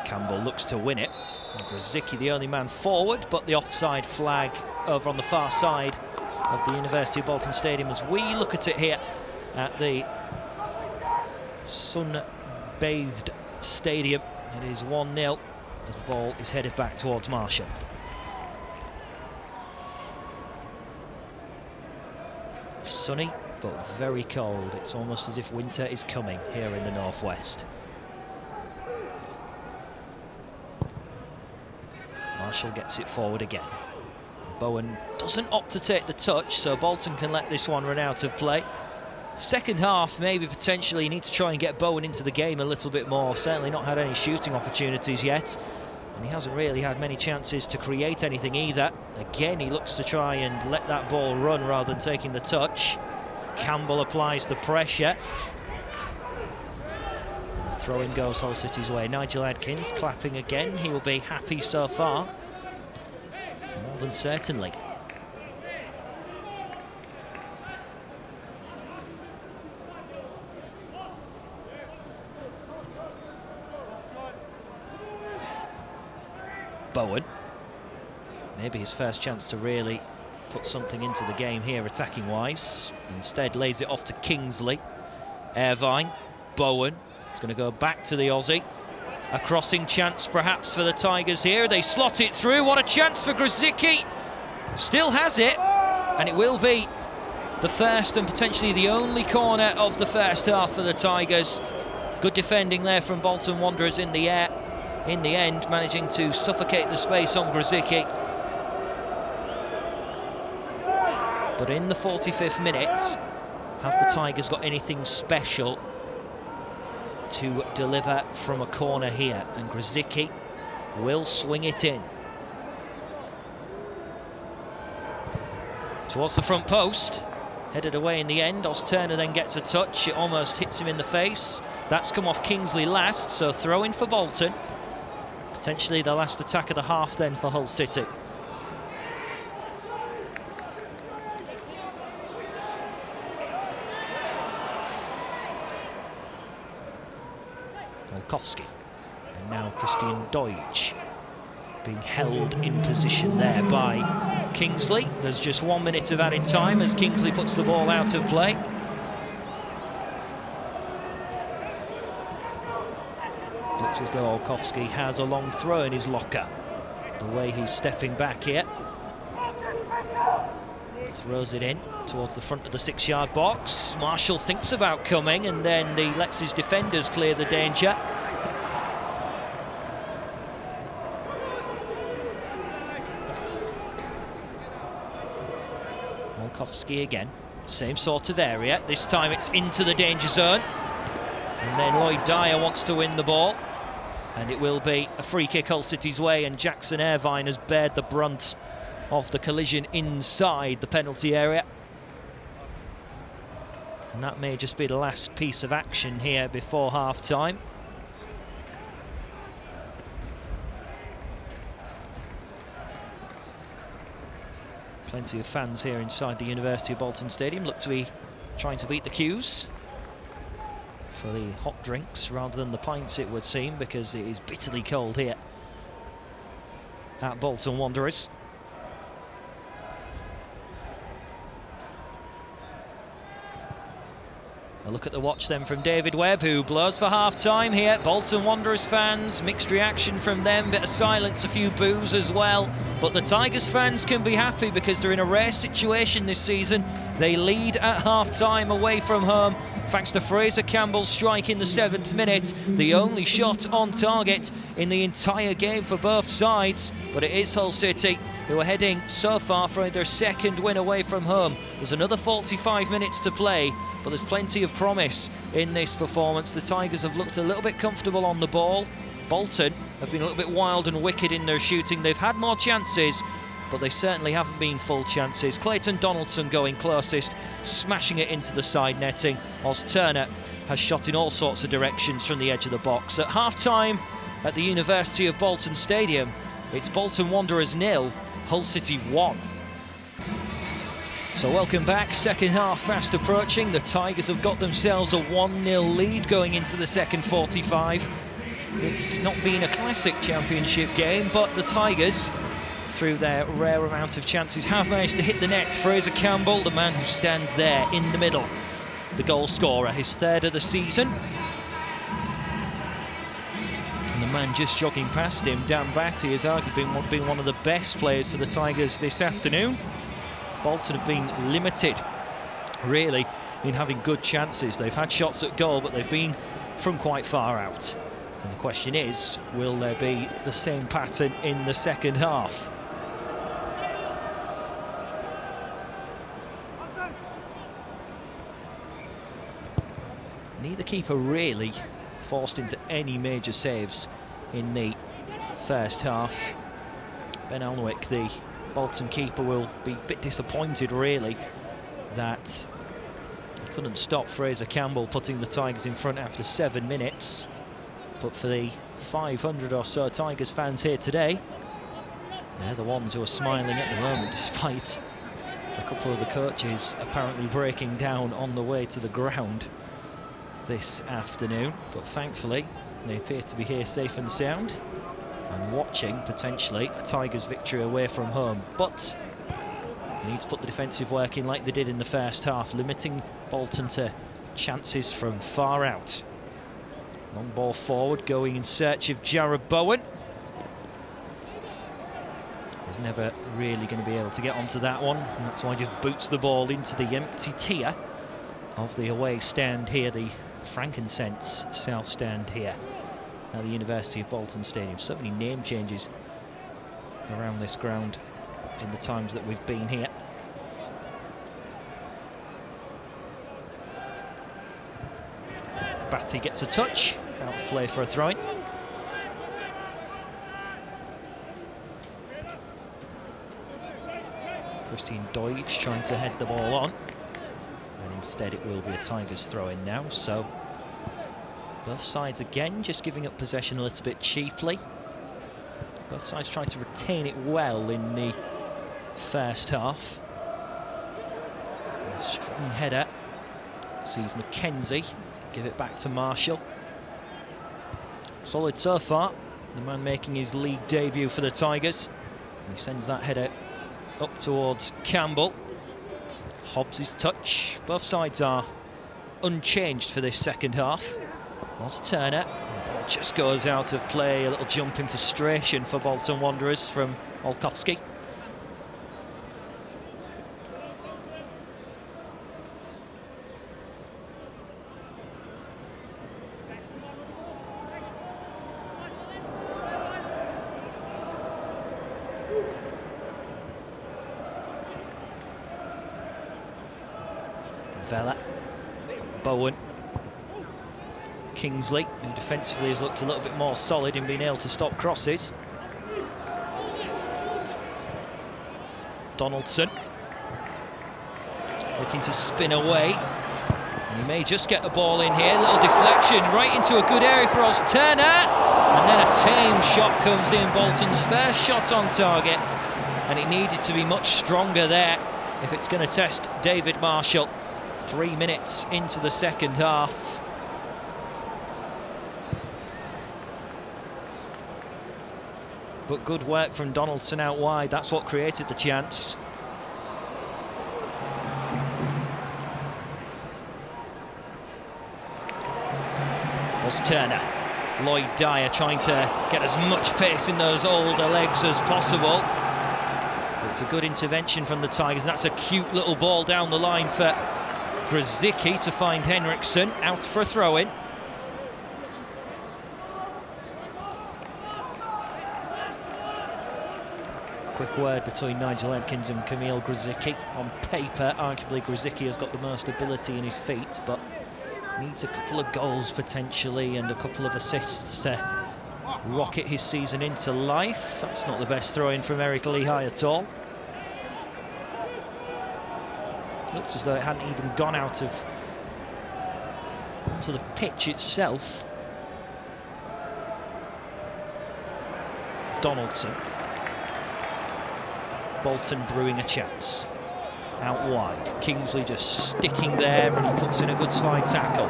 Campbell looks to win it. Grzycki the only man forward, but the offside flag over on the far side of the University of Bolton Stadium as we look at it here at the sun-bathed stadium. It is 1-0 as the ball is headed back towards Marshall. Sunny but very cold. It's almost as if winter is coming here in the northwest. Marshall gets it forward again. Bowen doesn't opt to take the touch, so Bolton can let this one run out of play. Second half, maybe potentially need to try and get Bowen into the game a little bit more. Certainly not had any shooting opportunities yet, and he hasn't really had many chances to create anything either. Again, he looks to try and let that ball run rather than taking the touch. Campbell applies the pressure. Throw-in goes Hull City's way. Nigel Adkins clapping again. He will be happy so far. More than certainly. Bowen. Maybe his first chance to really put something into the game here attacking-wise. Instead lays it off to Kingsley. Irvine. Bowen. It's going to go back to the Aussie. A crossing chance perhaps for the Tigers here. They slot it through. What a chance for Grzycki. Still has it. And it will be the first and potentially the only corner of the first half for the Tigers. Good defending there from Bolton Wanderers in the air. In the end, managing to suffocate the space on Grzycki. But in the 45th minute, have the Tigers got anything special to deliver from a corner here? And Grzycki will swing it in towards the front post, headed away in the end. Turner then gets a touch, it almost hits him in the face. That's come off Kingsley last, so throw in for Bolton. Potentially the last attack of the half then for Hull City. Olkowski, and now Christian Deutsch being held in position there by Kingsley. There's just 1 minute of added time as Kingsley puts the ball out of play. Looks as though Olkowski has a long throw in his locker. The way he's stepping back here. Throws it in towards the front of the 6-yard box. Marshall thinks about coming and then he lets his defenders clear the danger. Olkowski again, same sort of area. This time it's into the danger zone. And then Lloyd Dyer wants to win the ball. And it will be a free kick Hull City's way, and Jackson Irvine has bared the brunt of the collision inside the penalty area. And that may just be the last piece of action here before half-time. Plenty of fans here inside the University of Bolton Stadium look to be trying to beat the queues for the hot drinks rather than the pints, it would seem, because it is bitterly cold here at Bolton Wanderers. A look at the watch then from David Webb, who blows for half-time here. Bolton Wanderers fans, mixed reaction from them, bit of silence, a few boos as well. But the Tigers fans can be happy because they're in a rare situation this season. They lead at half-time away from home, thanks to Fraser Campbell's strike in the 7th minute. The only shot on target in the entire game for both sides, but it is Hull City who are heading so far for their second win away from home. There's another 45 minutes to play, but there's plenty of promise in this performance. The Tigers have looked a little bit comfortable on the ball. Bolton have been a little bit wild and wicked in their shooting. They've had more chances, but they certainly haven't been full chances. Clayton Donaldson going closest, smashing it into the side netting, whilst Turner has shot in all sorts of directions from the edge of the box. At half-time at the University of Bolton Stadium, it's Bolton Wanderers 0, Hull City 1. So welcome back, second half fast approaching. The Tigers have got themselves a 1-0 lead going into the second 45. It's not been a classic championship game, but the Tigers, through their rare amount of chances, have managed to hit the net. Fraser Campbell, the man who stands there in the middle, the goal scorer, his third of the season. And the man just jogging past him, Dan Batty, has arguably been one of the best players for the Tigers this afternoon. Bolton have been limited, really, in having good chances. They've had shots at goal, but they've been from quite far out. And the question is, will there be the same pattern in the second half? Neither keeper really forced into any major saves in the first half. Ben Alnwick, the Bolton keeper, will be a bit disappointed, really, that he couldn't stop Fraser Campbell putting the Tigers in front after 7 minutes. But for the 500 or so Tigers fans here today, they're the ones who are smiling at the moment, despite a couple of the coaches apparently breaking down on the way to the ground this afternoon. But thankfully, they appear to be here safe and sound and watching, potentially, a Tigers victory away from home. But they need to put the defensive work in like they did in the first half, limiting Bolton to chances from far out. Long ball forward, going in search of Jared Bowen. He's never really going to be able to get onto that one, and that's why he just boots the ball into the empty tier of the away stand here, the frankincense south stand here at the University of Bolton Stadium. So many name changes around this ground in the times that we've been here. Batty gets a touch, out of play for a throw-in. Christian Deutsch trying to head the ball on, and instead it will be a Tigers throw-in now. So both sides again just giving up possession a little bit cheaply. Both sides trying to retain it well in the first half. A strong header sees Mackenzie give it back to Marshall. Solid so far, the man making his league debut for the Tigers. And he sends that header up towards Campbell. Hobbs' touch. Both sides are unchanged for this second half. Whilst Turner, the ball just goes out of play. A little jump in frustration for Bolton Wanderers from Olkowski. Vela, Bowen, Kingsley, who defensively has looked a little bit more solid in being able to stop crosses. Donaldson looking to spin away, and he may just get the ball in here. Little deflection right into a good area for us. Turner, and then a tame shot comes in. Bolton's first shot on target, and it needed to be much stronger there if it's going to test David Marshall. 3 minutes into the second half. But good work from Donaldson out wide. That's what created the chance. Was Turner. Lloyd Dyer trying to get as much pace in those older legs as possible. But it's a good intervention from the Tigers. That's a cute little ball down the line for Grzycki to find Henriksen, out for a throw-in. quick word between Nigel Edkins and Kamil Grzycki. On paper, arguably Grzycki has got the most ability in his feet, but needs a couple of goals potentially and a couple of assists to rocket his season into life. That's not the best throw-in from Eric Lehigh at all. Looks as though it hadn't even gone out of onto the pitch itself. Donaldson. Bolton brewing a chance. Out wide. Kingsley just sticking there, and he puts in a good slide tackle.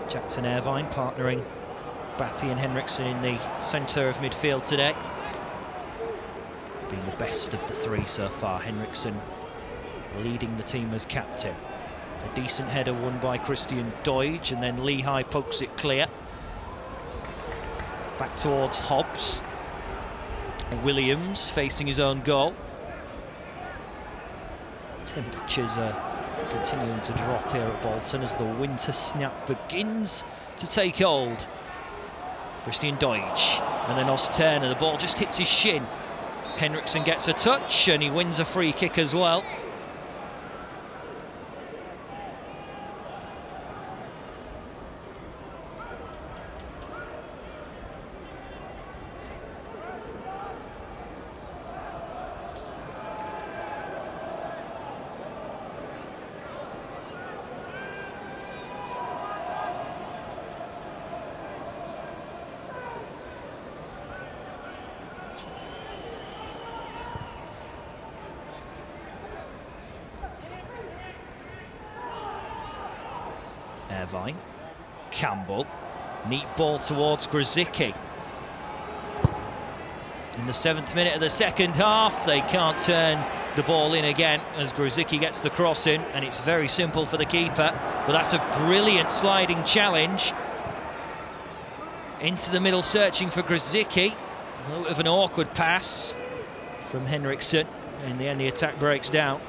Jackson Irvine partnering Batty and Henriksen in the centre of midfield today. Being the best of the three so far. Henriksen leading the team as captain. A decent header won by Christian Doidge, and then Lehigh pokes it clear. Back towards Hobbs. Williams facing his own goal. Temperatures are continuing to drop here at Bolton as the winter snap begins to take hold. Christian Doidge, and then Osterner, the ball just hits his shin. Henriksen gets a touch and he wins a free kick as well. Irvine, Campbell, neat ball towards Grzycki. In the 7th minute of the second half, they can't turn the ball in again as Grzycki gets the cross in, and it's very simple for the keeper, but that's a brilliant sliding challenge. Into the middle searching for Grzycki. A little bit of an awkward pass from Henriksen. In the end, the attack breaks down.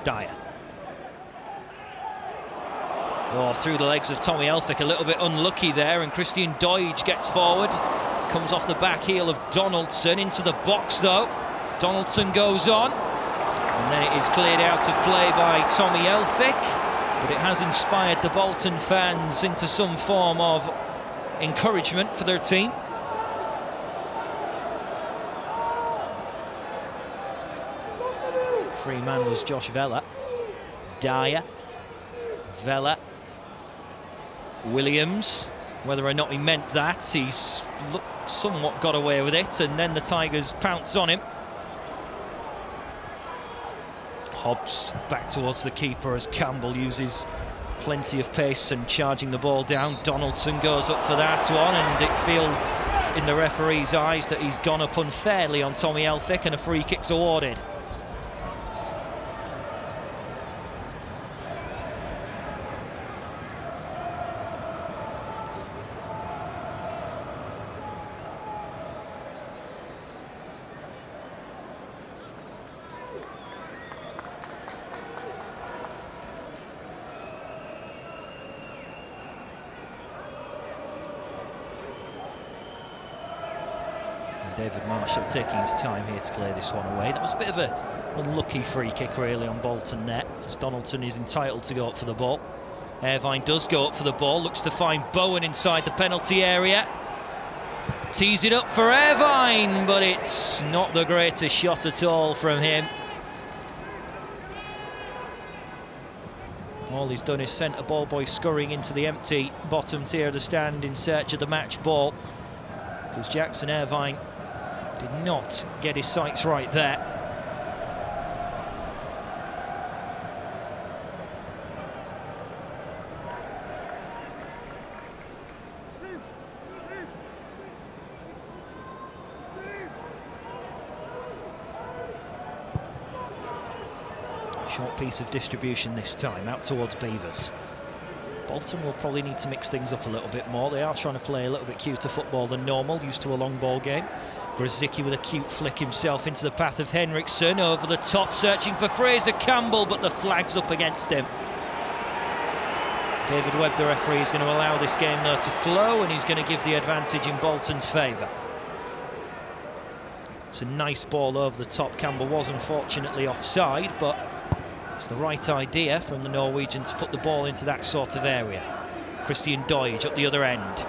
Dyer. Oh, through the legs of Tommy Elphick, a little bit unlucky there, and Christian Doidge gets forward. Comes off the back heel of Donaldson, into the box though. Donaldson goes on, and then it is cleared out of play by Tommy Elphick, but it has inspired the Bolton fans into some form of encouragement for their team. Free man was Josh Vella. Dyer, Vella, Williams. Whether or not he meant that, he's somewhat got away with it, and then the Tigers pounce on him. Hobbs back towards the keeper as Campbell uses plenty of pace and charging the ball down. Donaldson goes up for that one, and it feels in the referee's eyes that he's gone up unfairly on Tommy Elphick, and a free kick's awarded. David Marshall taking his time here to clear this one away. That was a bit of an unlucky free kick really on Bolton net, as Donaldson is entitled to go up for the ball. Irvine does go up for the ball, looks to find Bowen inside the penalty area. Tees it up for Irvine, but it's not the greatest shot at all from him. All he's done is sent a ball boy scurrying into the empty bottom tier of the stand in search of the match ball, because Jackson Irvine did not get his sights right there. Short piece of distribution this time, out towards Beavers. Bolton will probably need to mix things up a little bit more. They are trying to play a little bit cuter football than normal, used to a long ball game. Grzycki with a cute flick himself into the path of Henriksson, over the top searching for Fraser Campbell, but the flag's up against him. David Webb, the referee, is going to allow this game now to flow, and he's going to give the advantage in Bolton's favour. It's a nice ball over the top. Campbell was unfortunately offside, but it's the right idea from the Norwegian to put the ball into that sort of area. Christian Doige up the other end.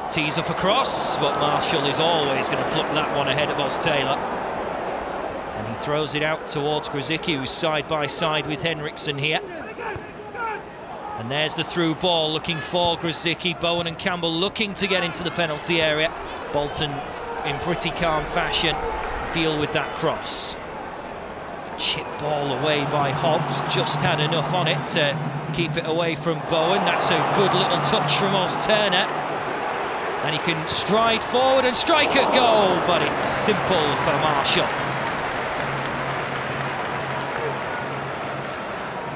Tees up across, but Marshall is always going to pluck that one ahead of Oz Taylor. And he throws it out towards Grzycki, who's side by side with Henriksson here. And there's the through ball looking for Grzycki. Bowen and Campbell looking to get into the penalty area. Bolton, in pretty calm fashion, deal with that cross. Chip ball away by Hobbs, just had enough on it to keep it away from Bowen. That's a good little touch from Oz Turner. And he can stride forward and strike at goal, but it's simple for Marshall.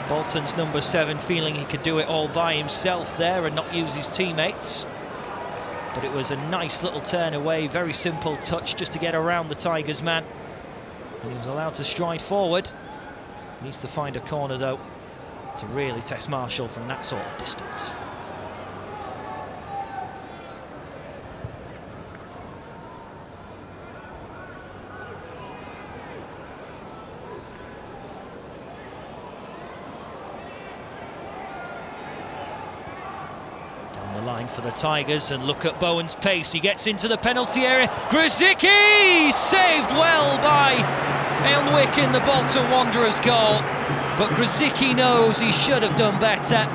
Bolton's number 7 feeling he could do it all by himself there and not use his teammates. But it was a nice little turn away, very simple touch just to get around the Tigers man. And he was allowed to stride forward. Needs to find a corner though to really test Marshall from that sort of distance. Line for the Tigers, and look at Bowen's pace. He gets into the penalty area. Grzycki saved well by Aylwick in the Bolton Wanderers goal, but Grzycki knows he should have done better.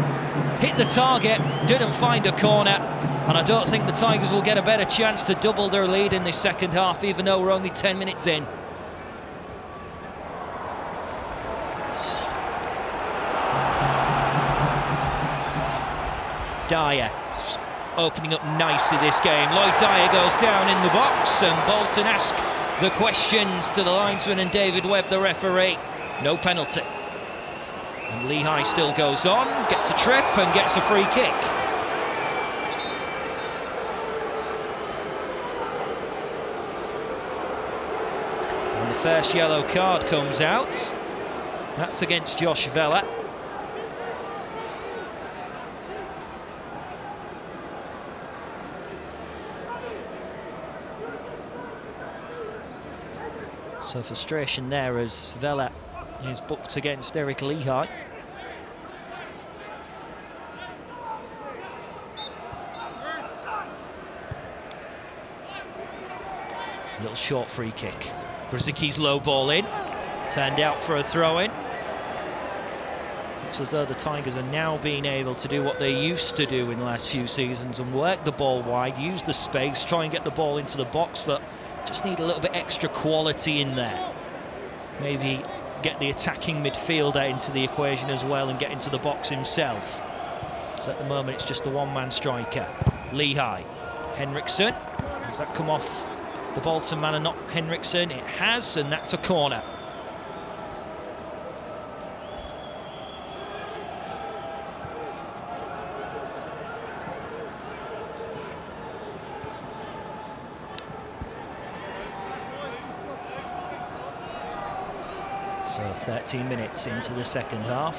Hit the target, didn't find a corner, and I don't think the Tigers will get a better chance to double their lead in this second half, even though we're only 10 minutes in. Dyer opening up nicely this game. Lloyd Dyer goes down in the box, and Bolton ask the questions to the linesman and David Webb, the referee. No penalty. And Lehigh still goes on, gets a trip and gets a free kick. And the first yellow card comes out. That's against Josh Vella. So frustration there as Vella is booked against Eric Lehigh. Little short free kick. Grzycki's low ball in, turned out for a throw-in. Looks as though the Tigers are now being able to do what they used to do in the last few seasons and work the ball wide, use the space, try and get the ball into the box, but just need a little bit extra quality in there. Maybe get the attacking midfielder into the equation as well and get into the box himself. So at the moment it's just the one-man striker. Lehigh. Henriksson. Has that come off the Bolton man and not Henriksson? It has, and that's a corner. So 13 minutes into the second half.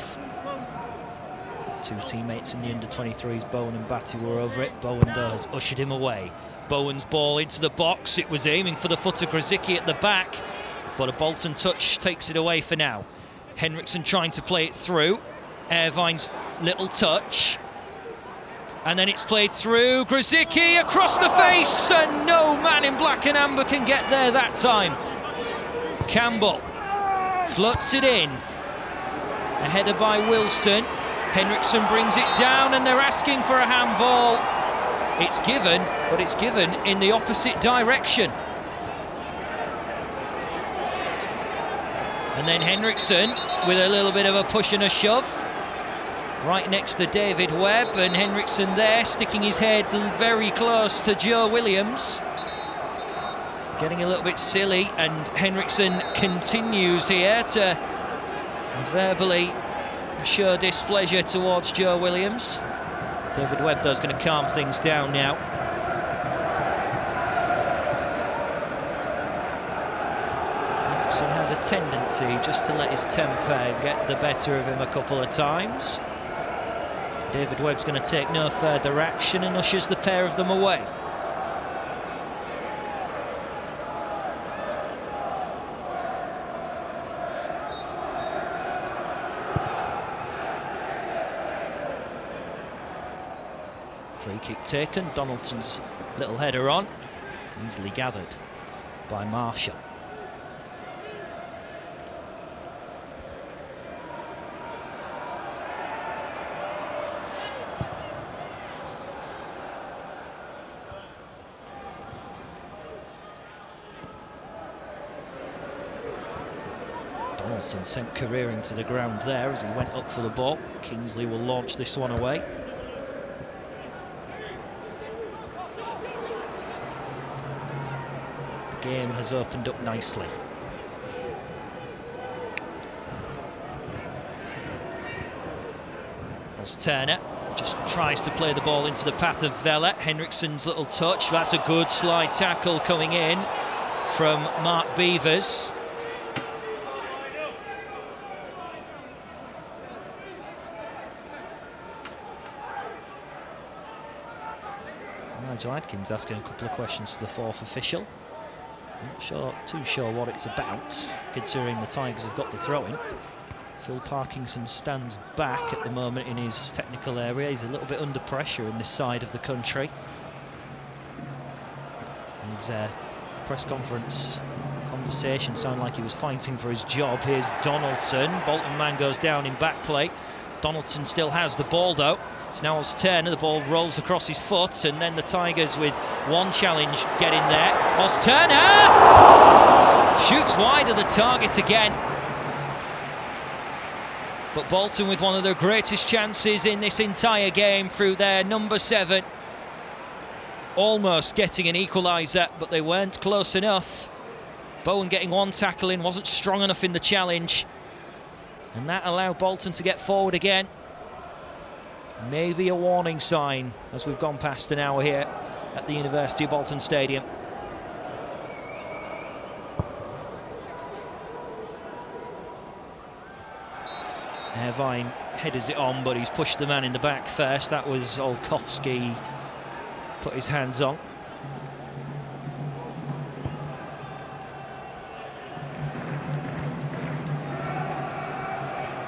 Two teammates in the under-23s, Bowen and Batty, were over it. Bowen has ushered him away. Bowen's ball into the box. It was aiming for the foot of Grzycki at the back, but a Bolton touch takes it away for now. Henriksson trying to play it through. Irvine's little touch. And then it's played through. Grzycki across the face, and no man in black and amber can get there that time. Campbell floats it in. A header by Wilson. Henriksson brings it down, and they're asking for a handball. It's given, but it's given in the opposite direction. And then Henriksson with a little bit of a push and a shove. Right next to David Webb, and Henriksson there sticking his head very close to Joe Williams. Getting a little bit silly, and Henriksson continues here to verbally show displeasure towards Joe Williams. David Webb, though, is going to calm things down now. So he has a tendency just to let his temper get the better of him a couple of times. David Webb's going to take no further action and ushers the pair of them away. Free kick taken, Donaldson's little header on, easily gathered by Marshall. Donaldson sent careering to the ground there as he went up for the ball. Kingsley will launch this one away. The game has opened up nicely. As Turner just tries to play the ball into the path of Vella. Henriksen's little touch, that's a good slide tackle coming in from Mark Beavers. Nigel Adkins asking a couple of questions to the fourth official. Not too sure what it's about, considering the Tigers have got the throw-in. Phil Parkinson stands back at the moment in his technical area. He's a little bit under pressure in this side of the country. His press conference conversation sounded like he was fighting for his job. Here's Donaldson. Bolton man goes down in back play. Donaldson still has the ball though. It's now as Turner, the ball rolls across his foot, and then the Tigers with one challenge get in there. Os Turner shoots wide of the target again. But Bolton with one of their greatest chances in this entire game through their number 7. Almost getting an equaliser, but they weren't close enough. Bowen getting one tackle in, wasn't strong enough in the challenge. And that allowed Bolton to get forward again. Maybe a warning sign as we've gone past an hour here at the University of Bolton Stadium. Irvine headers it on, but he's pushed the man in the back first. That was Olkowski put his hands on.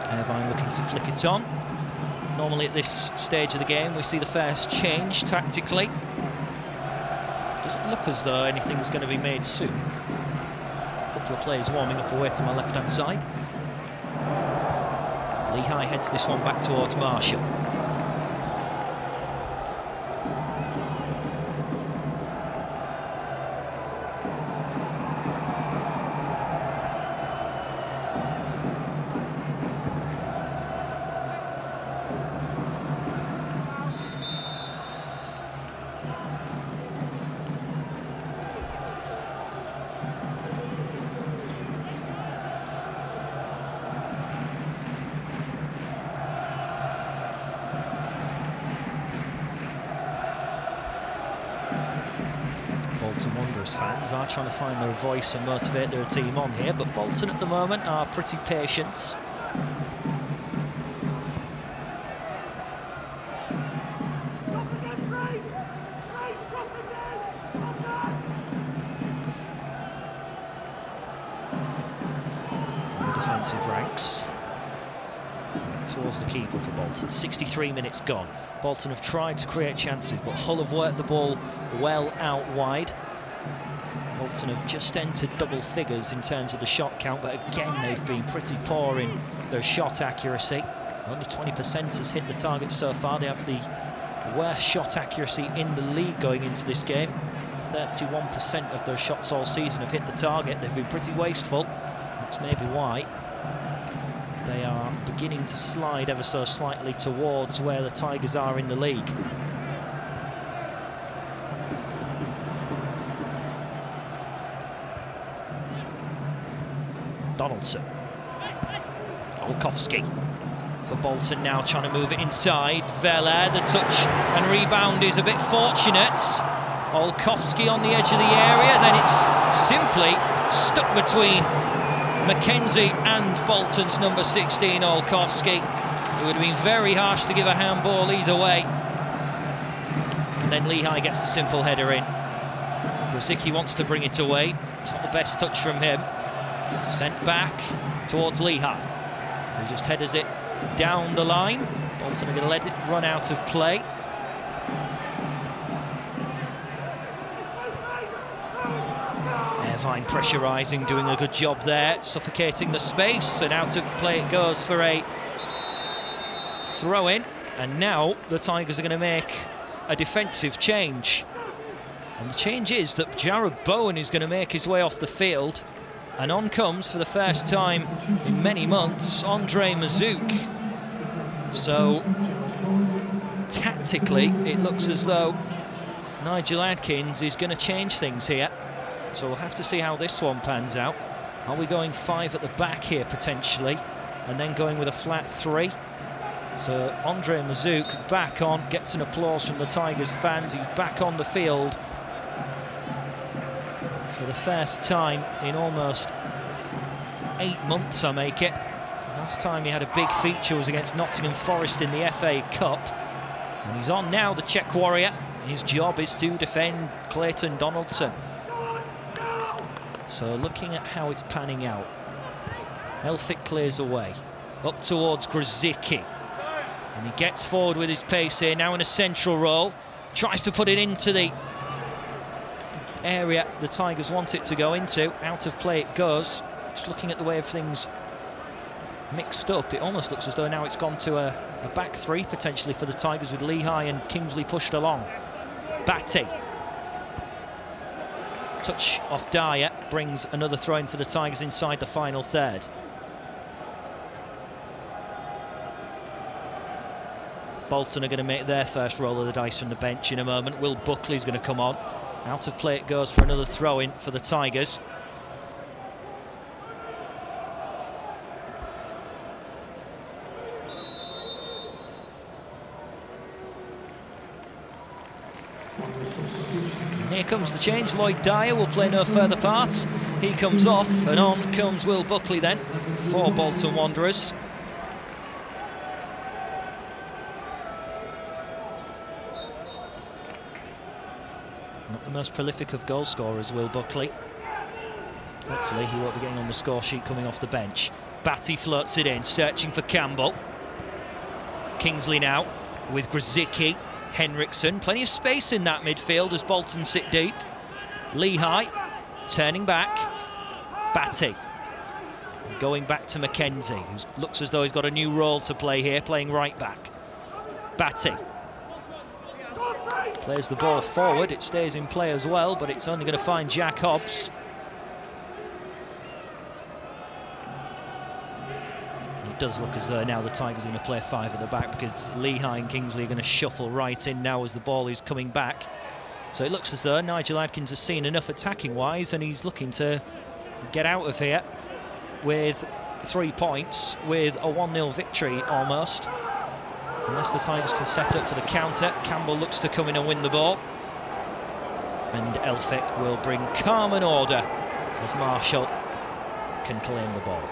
Irvine looking to flick it on. Normally at this stage of the game we see the first change tactically. Doesn't look as though anything's going to be made soon. A couple of players warming up away to my left hand side. Lehigh heads this one back towards Marshall. Bolton Wanderers fans are trying to find their voice and motivate their team on here, but Bolton at the moment are pretty patient. Defensive ranks towards the keeper for Bolton. 63 minutes gone. Bolton have tried to create chances, but Hull have worked the ball well out wide. Bolton have just entered double figures in terms of the shot count, but again they've been pretty poor in their shot accuracy. Only 20% has hit the target so far. They have the worst shot accuracy in the league going into this game. 31% of their shots all season have hit the target. They've been pretty wasteful. That's maybe why they are beginning to slide ever so slightly towards where the Tigers are in the league. Donaldson. Olkowski for Bolton now, trying to move it inside. Vela, the touch and rebound is a bit fortunate. Olkowski on the edge of the area, then it's simply stuck between Mackenzie and Bolton's number 16, Olkowski. It would have been very harsh to give a handball either way. And then Lehigh gets the simple header in. Grzycki wants to bring it away. It's not the best touch from him. Sent back towards Lehigh, who just headers it down the line. Bolton are going to let it run out of play. Irvine pressurising, doing a good job there, suffocating the space, and out of play it goes for a throw-in. And now the Tigers are going to make a defensive change. And the change is that Jared Bowen is going to make his way off the field. And on comes, for the first time in many months, Andre Mazouk. So, tactically, it looks as though Nigel Adkins is going to change things here. So we'll have to see how this one pans out. Are we going 5 at the back here, potentially, and then going with a flat 3? So, Andre Mazouk back on, gets an applause from the Tigers fans. He's back on the field for the first time in almost 8 months, I make it. Last time he had a big feature was against Nottingham Forest in the FA Cup. And he's on now, the Czech warrior. His job is to defend Clayton Donaldson. So looking at how it's panning out. Elphick clears away. Up towards Grzycki. And he gets forward with his pace here, now in a central role. Tries to put it into the area the Tigers want it to go into. Out of play it goes. Just looking at the way everything's mixed up, it almost looks as though now it's gone to a back 3 potentially for the Tigers, with Lehigh and Kingsley pushed along. Batty. Touch off Dyer brings another throw-in for the Tigers inside the final third. Bolton are going to make their first roll of the dice from the bench in a moment. Will Buckley's going to come on. Out of play it goes for another throw-in for the Tigers. And here comes the change. Lloyd Dyer will play no further part. He comes off, and on comes Will Buckley then for Bolton Wanderers. Not the most prolific of goal scorers, Will Buckley. Hopefully he won't be getting on the score sheet coming off the bench. Batty floats it in, searching for Campbell. Kingsley now with Grzycki, Henriksen. Plenty of space in that midfield as Bolton sit deep. Lehigh turning back. Batty going back to Mackenzie, who looks as though he's got a new role to play here, playing right back. Batty plays the ball forward, it stays in play as well, but it's only going to find Jack Hobbs. It does look as though now the Tigers are going to play 5 at the back, because Lehigh and Kingsley are going to shuffle right in now as the ball is coming back. So it looks as though Nigel Adkins has seen enough attacking-wise, and he's looking to get out of here with 3 points, with a 1-0 victory almost. Unless the Tigers can set up for the counter. Campbell looks to come in and win the ball. And Elphick will bring calm and order as Marshall can claim the ball.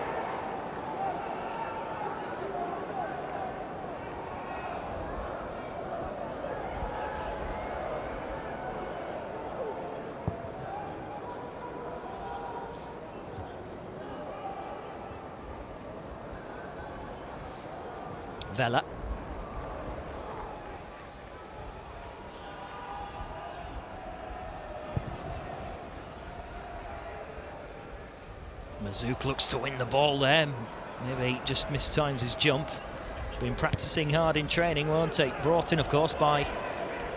Vela. Mazouk looks to win the ball there. Maybe he just mistimes his jump. He's been practicing hard in training, won't he? Brought in, of course, by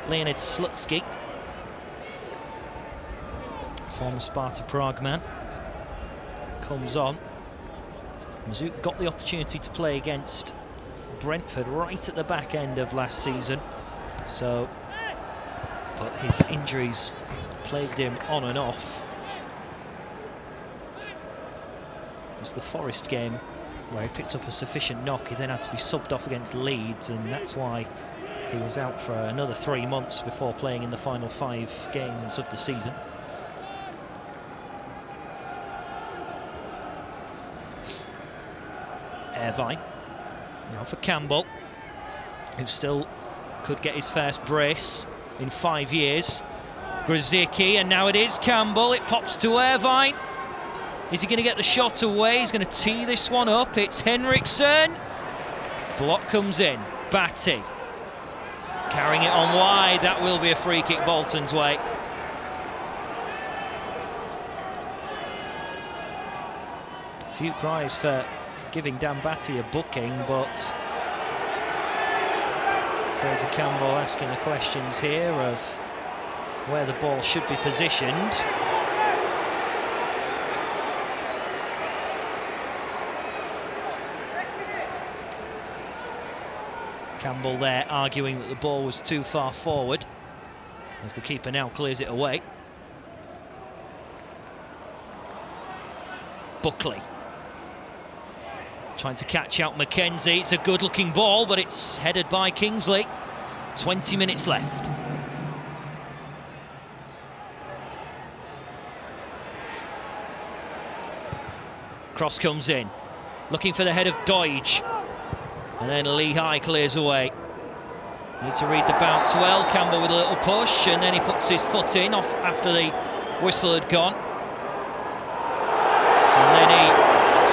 Leonid Slutsky, former Sparta Prague man. Comes on. Mazouk got the opportunity to play against Brentford right at the back end of last season. So, but his injuries plagued him on and off. It was the Forest game where he picked up a sufficient knock. He then had to be subbed off against Leeds, and that's why he was out for another 3 months before playing in the final 5 games of the season. Irvine. Now for Campbell, who still could get his first brace in 5 years. Grzycki, and now it is Campbell. It pops to Irvine. Is he going to get the shot away? He's going to tee this one up. It's Henriksson. Block comes in. Batty carrying it on wide. That will be a free kick Bolton's way. A few cries for giving Dan Batty a booking, but Fraser Campbell asking the questions here of where the ball should be positioned. Campbell there arguing that the ball was too far forward, as the keeper now clears it away. Buckley trying to catch out Mackenzie. It's a good looking ball, but it's headed by Kingsley. 20 minutes left. Cross comes in, looking for the head of Doige, and then Lehigh clears away. Need to read the bounce well. Campbell with a little push, and then he puts his foot in off after the whistle had gone, and then he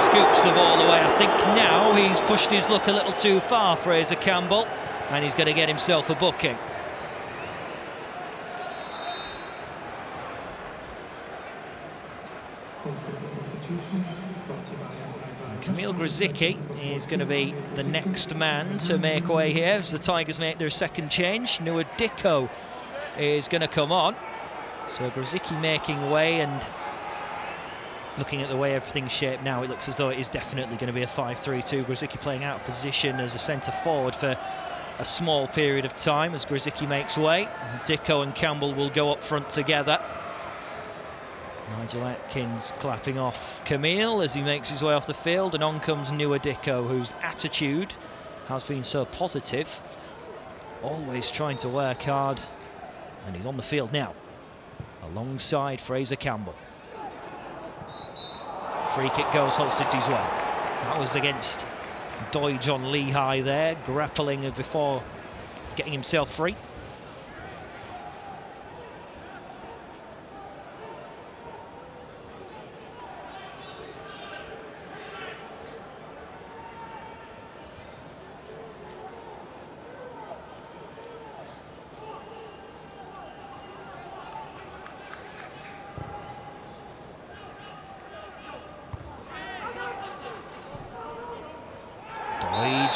scoops the ball away. I think now he's pushed his luck a little too far, Fraser Campbell, and he's going to get himself a booking. Kamil Grzycki is going to be the next man to make way here as the Tigers make their second change. Nua Dicko is going to come on. So Grzycki making way, and looking at the way everything's shaped now, it looks as though it is definitely going to be a 5-3-2. Grzycki playing out of position as a centre forward for a small period of time as Grzycki makes way. Dicko and Campbell will go up front together. Nigel Atkins clapping off Camille as he makes his way off the field, and on comes Nua Dicko, whose attitude has been so positive, always trying to work hard, and he's on the field now alongside Fraser Campbell. Free kick goes Hull City's way. That was against Doige on Lehigh there, grappling before getting himself free.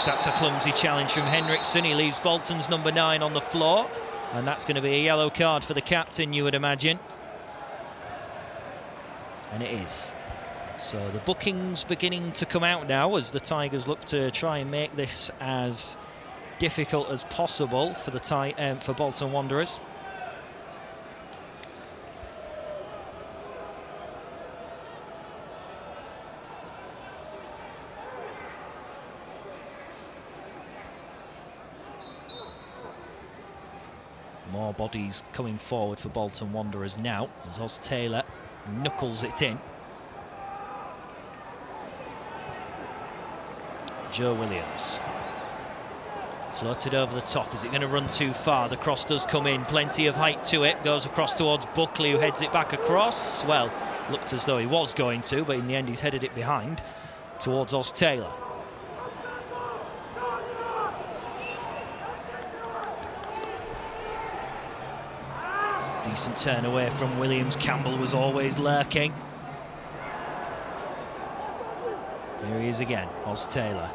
That's a clumsy challenge from Henriksson. He leaves Bolton's number 9 on the floor, and that's going to be a yellow card for the captain, you would imagine. And it is. So the bookings beginning to come out now as the Tigers look to try and make this as difficult as possible for the for Bolton Wanderers. More bodies coming forward for Bolton Wanderers now as Oz Taylor knuckles it in. Joe Williams floated over the top. Is it going to run too far? The cross does come in, plenty of height to it. Goes across towards Buckley, who heads it back across. Well, looked as though he was going to, but in the end he's headed it behind towards Oz Taylor. Decent turn away from Williams. Campbell was always lurking. Here he is again, Oz Taylor,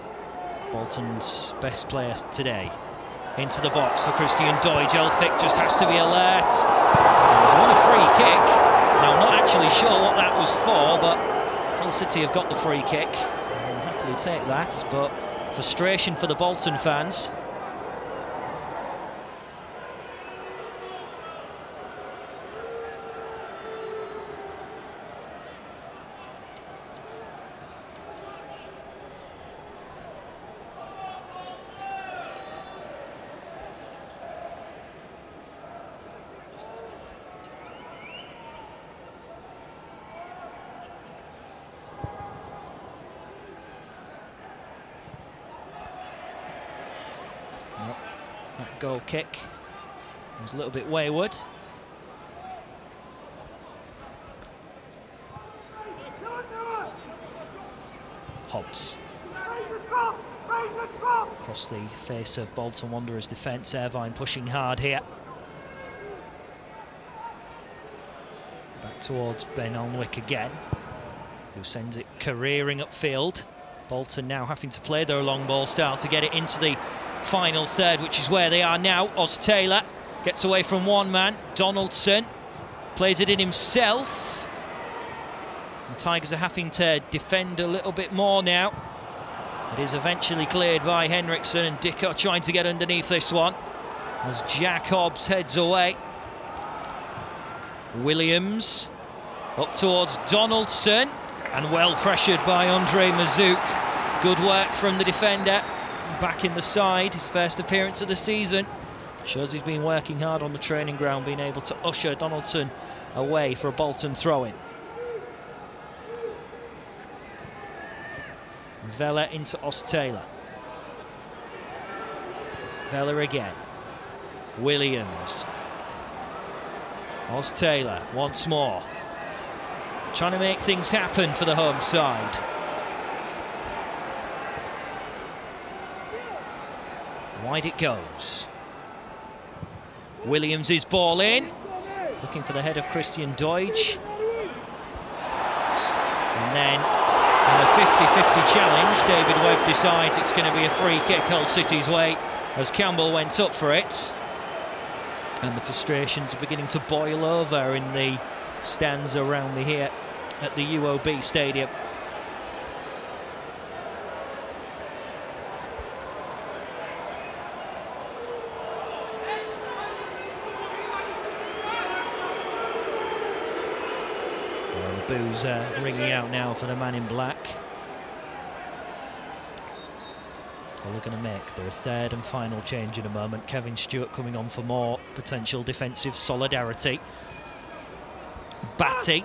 Bolton's best player today. Into the box for Christian Doige. Elphick just has to be alert. He's won a free kick. Now, I'm not actually sure what that was for, but Hull City have got the free kick. I'll happily take that, but frustration for the Bolton fans. Well, that goal kick was a little bit wayward. Hobbs. Across the face of Bolton Wanderers defence. Irvine pushing hard here. Back towards Ben Alnwick again, who sends it careering upfield. Bolton now having to play their long ball style to get it into the final third, which is where they are now. Oz Taylor gets away from one man. Donaldson plays it in himself. And Tigers are having to defend a little bit more now. It is eventually cleared by Henriksen, and Dicko trying to get underneath this one as Jack Hobbs heads away. Williams up towards Donaldson, and well pressured by Andre Mazouk. Good work from the defender, back in the side, his first appearance of the season. Shows he's been working hard on the training ground, being able to usher Donaldson away for a Bolton throw-in. Vella into Oz Taylor. Vella again. Williams. Oz Taylor once more. Trying to make things happen for the home side. Wide it goes. Williams is ball in. Looking for the head of Christian Deutsch. And then in a 50-50 challenge, David Webb decides it's going to be a free kick Hull City's way as Campbell went up for it. And the frustrations are beginning to boil over in the stands around me here at the UOB Stadium. Well, the boos are ringing out now for the man in black. Well, they're going to make their third and final change in a moment. Kevin Stewart coming on for more potential defensive solidarity. Batty.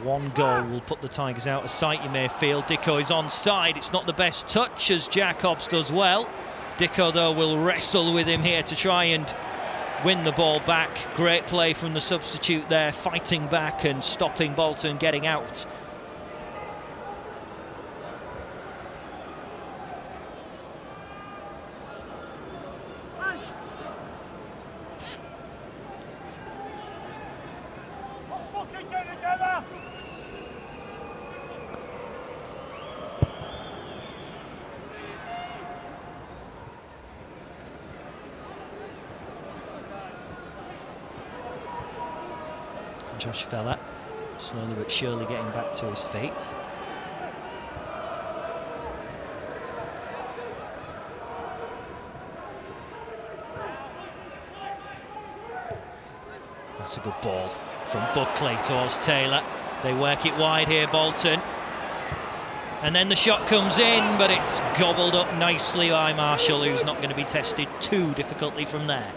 One goal will put the Tigers out of sight, you may feel. Dicko is onside. It's not the best touch, as Jack Hobbs does well. Dicko, though, will wrestle with him here to try and win the ball back. Great play from the substitute there, fighting back and stopping Bolton getting out. Josh Vella, slowly but surely getting back to his feet. That's a good ball from Buckley towards Taylor. They work it wide here, Bolton. And then the shot comes in, but it's gobbled up nicely by Marshall, who's not going to be tested too difficultly from there.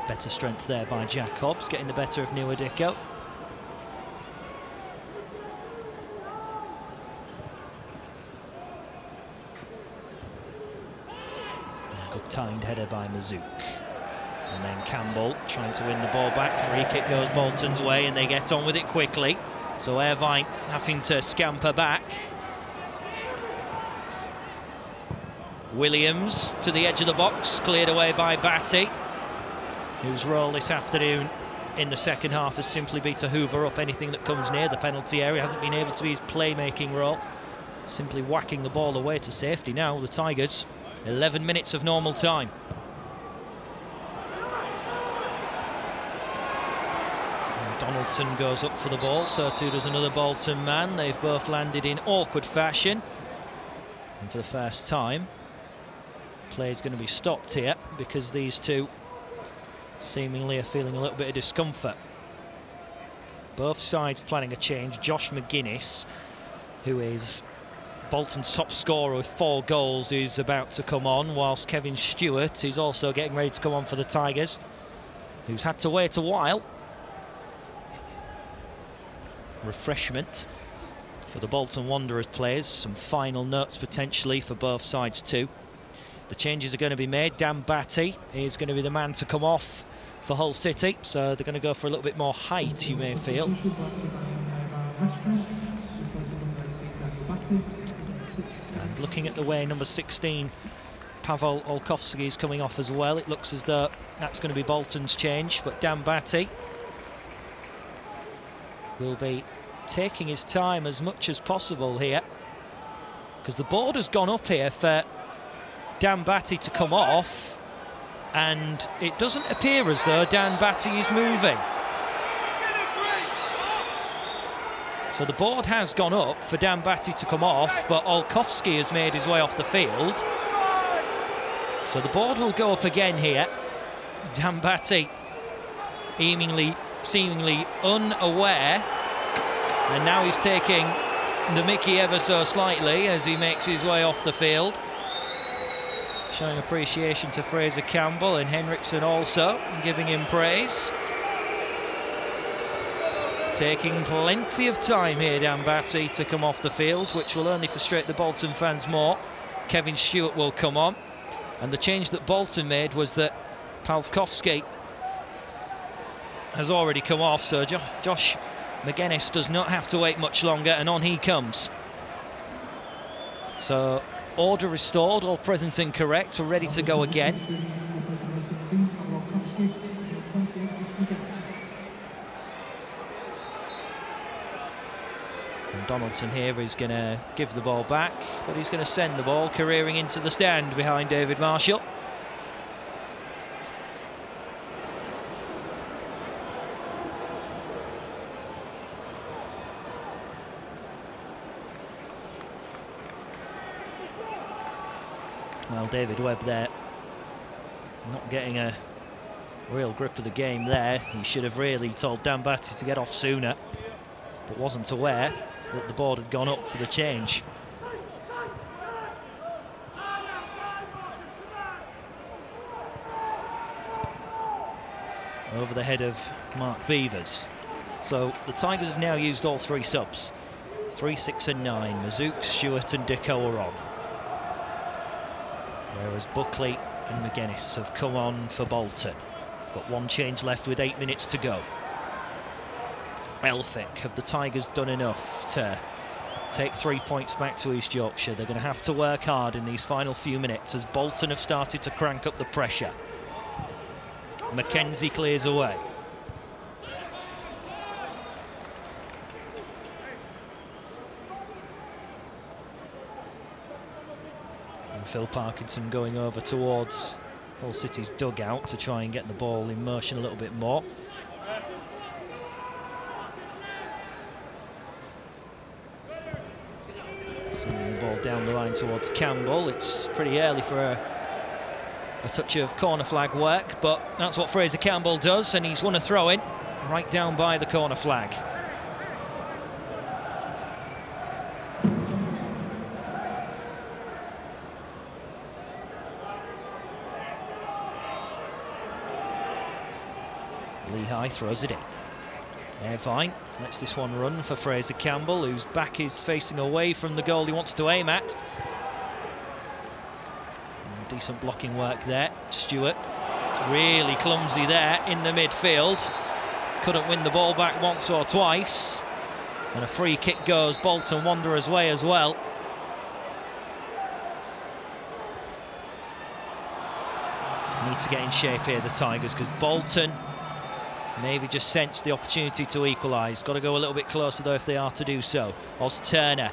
Better strength there by Jack Hobbs, getting the better of Dicko. Good timed header by Mazouk. And then Campbell trying to win the ball back. Free kick goes Bolton's way and they get on with it quickly. So Irvine having to scamper back. Williams to the edge of the box, cleared away by Batty, whose role this afternoon in the second half has simply been to hoover up anything that comes near the penalty area. Hasn't been able to be his playmaking role, simply whacking the ball away to safety. Now the Tigers, 11 minutes of normal time. And Donaldson goes up for the ball, so too does another Bolton man. They've both landed in awkward fashion, and for the first time play is going to be stopped here because these two seemingly are feeling a little bit of discomfort. Both sides planning a change. Josh McGuinness who is Bolton's top scorer with 4 goals, is about to come on, whilst Kevin Stewart is also getting ready to come on for the Tigers, who's had to wait a while. Refreshment for the Bolton Wanderers players, some final notes potentially for both sides too. The changes are going to be made. Dan Batty is going to be the man to come off for Hull City, so they're going to go for a little bit more height, you may feel. And looking at the way number 16, Pavel Olkowski, is coming off as well, it looks as though that's going to be Bolton's change, but Dan Batty will be taking his time as much as possible here, because the board has gone up here for Dan Batty to come off, and it doesn't appear as though Dan Batty is moving. So the board has gone up for Dan Batty to come off, but Olkowski has made his way off the field. So the board will go up again here. Dan Batty seemingly unaware, and now he's taking the mickey ever so slightly as he makes his way off the field. Showing appreciation to Fraser Campbell and Henriksen also, giving him praise. Taking plenty of time here, Dan Batty, to come off the field, which will only frustrate the Bolton fans more. Kevin Stewart will come on. And the change that Bolton made was that Palkowski has already come off, so Josh McGuinness does not have to wait much longer, and on he comes. So order restored, all present and correct, we're ready to go again. And Donaldson here is going to give the ball back, but he's going to send the ball careering into the stand behind David Marshall. Well, David Webb there not getting a real grip of the game there. He should have really told Dan Batty to get off sooner, but wasn't aware that the board had gone up for the change. Over the head of Mark Beavers. So the Tigers have now used all 3 subs. 3, 6 and 9. Mazook, Stewart and Dicko are on. Whereas Buckley and McGuinness have come on for Bolton. Got 1 change left with 8 minutes to go. Elphick, have the Tigers done enough to take 3 points back to East Yorkshire? They're going to have to work hard in these final few minutes as Bolton have started to crank up the pressure. Mackenzie clears away. And Phil Parkinson going over towards Hull City's dugout to try and get the ball in motion a little bit more. Sending the ball down the line towards Campbell. It's pretty early for a touch of corner flag work, but that's what Fraser Campbell does, and he's won a throw-in right down by the corner flag. Lehigh throws it in. Irvine lets this one run for Fraser Campbell, whose back is facing away from the goal he wants to aim at. And decent blocking work there. Stewart really clumsy there in the midfield. Couldn't win the ball back once or twice. And a free kick goes Bolton Wanderers' way as well. Need to get in shape here, the Tigers, because Bolton maybe just sense the opportunity to equalise. Got to go a little bit closer though if they are to do so. Oz Turner.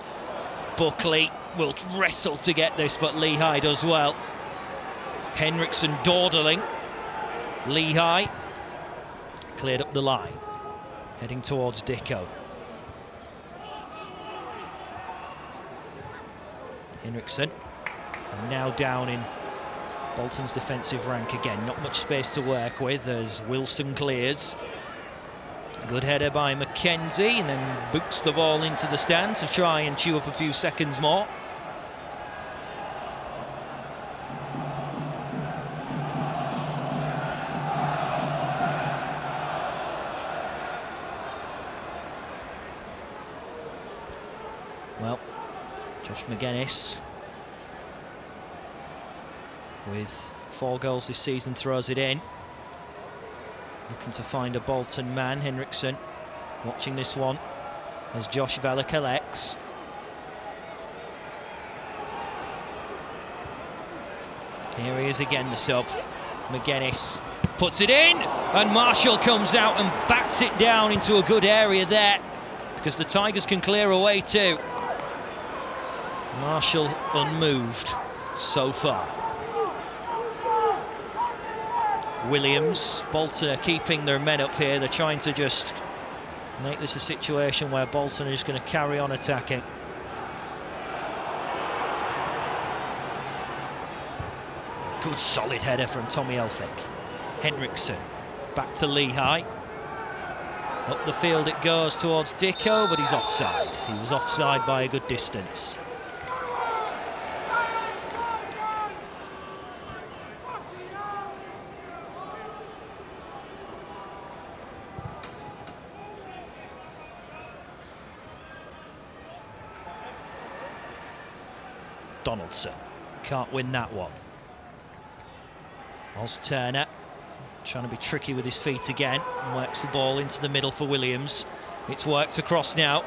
Buckley will wrestle to get this, but Lehigh does well. Henriksen dawdling. Lehigh cleared up the line. Heading towards Dicko. Henriksen now down in Bolton's defensive rank again. Not much space to work with as Wilson clears. Good header by Mackenzie, and then boots the ball into the stand to try and chew up a few seconds more. Well, Josh McGuinness, with 4 goals this season, throws it in. Looking to find a Bolton man. Henriksen watching this one as Josh Vella collects. Here he is again, the sub. McGuinness puts it in, and Marshall comes out and bats it down into a good area there, because the Tigers can clear away too. Marshall unmoved so far. Williams, Bolton are keeping their men up here. They're trying to just make this a situation where Bolton are just going to carry on attacking. Good solid header from Tommy Elphick. Henriksen back to Lehigh. Up the field it goes towards Dicko, but he's offside. He was offside by a good distance. Donaldson can't win that one. Oz Turner trying to be tricky with his feet again, and works the ball into the middle for Williams. It's worked across now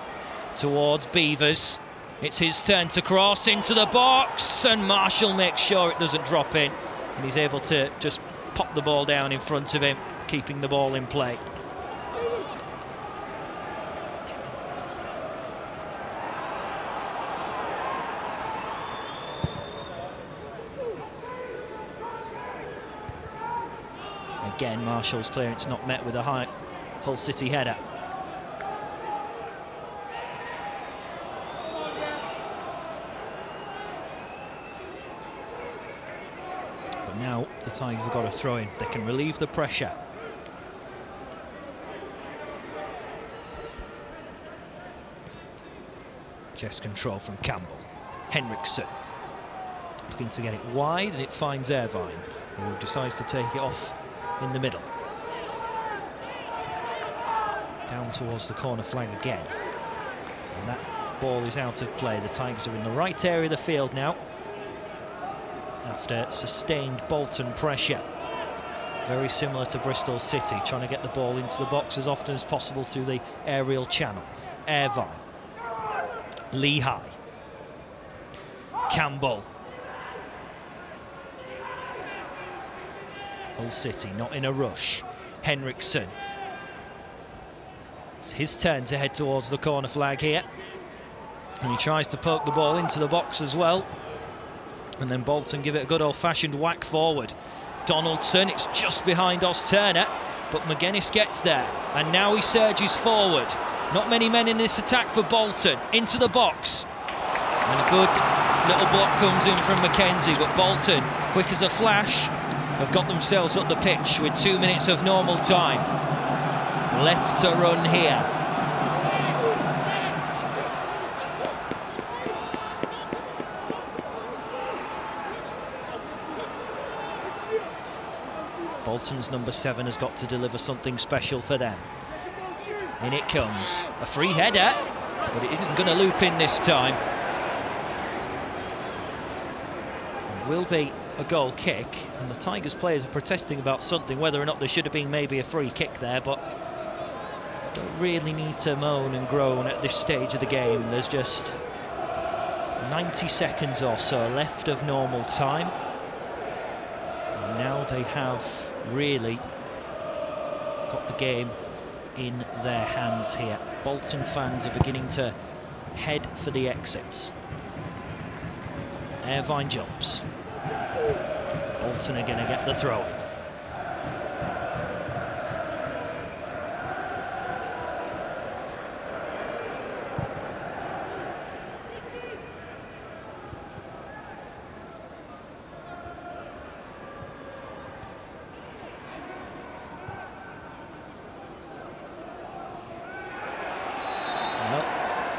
towards Beavers. It's his turn to cross into the box, and Marshall makes sure it doesn't drop in, and he's able to just pop the ball down in front of him, keeping the ball in play. Again, Marshall's clearance not met with a high Hull City header. But now the Tigers have got to throw in. They can relieve the pressure. Chest control from Campbell. Henriksen looking to get it wide, and it finds Irvine, who decides to take it off in the middle. Down towards the corner flag again. And that ball is out of play. The Tigers are in the right area of the field now, after sustained Bolton pressure. Very similar to Bristol City, trying to get the ball into the box as often as possible through the aerial channel. Irvine. Lehigh. Campbell. Hull City not in a rush. Henriksen. It's his turn to head towards the corner flag here, and he tries to poke the ball into the box as well, and then Bolton give it a good old-fashioned whack forward. Donaldson, it's just behind Oz Turner, but McGuinness gets there, and now he surges forward. Not many men in this attack for Bolton. Into the box, and a good little block comes in from Mackenzie, but Bolton, quick as a flash, have got themselves up the pitch with 2 minutes of normal time left to run here. Bolton's number 7 has got to deliver something special for them. In it comes. A free header, but it isn't going to loop in this time. It will be a goal kick, and the Tigers players are protesting about something, whether or not there should have been maybe a free kick there, but don't really need to moan and groan at this stage of the game. There's just 90 seconds or so left of normal time, and now they have really got the game in their hands here. Bolton fans are beginning to head for the exits. Irvine jumps. Bolton are going to get the throw-in.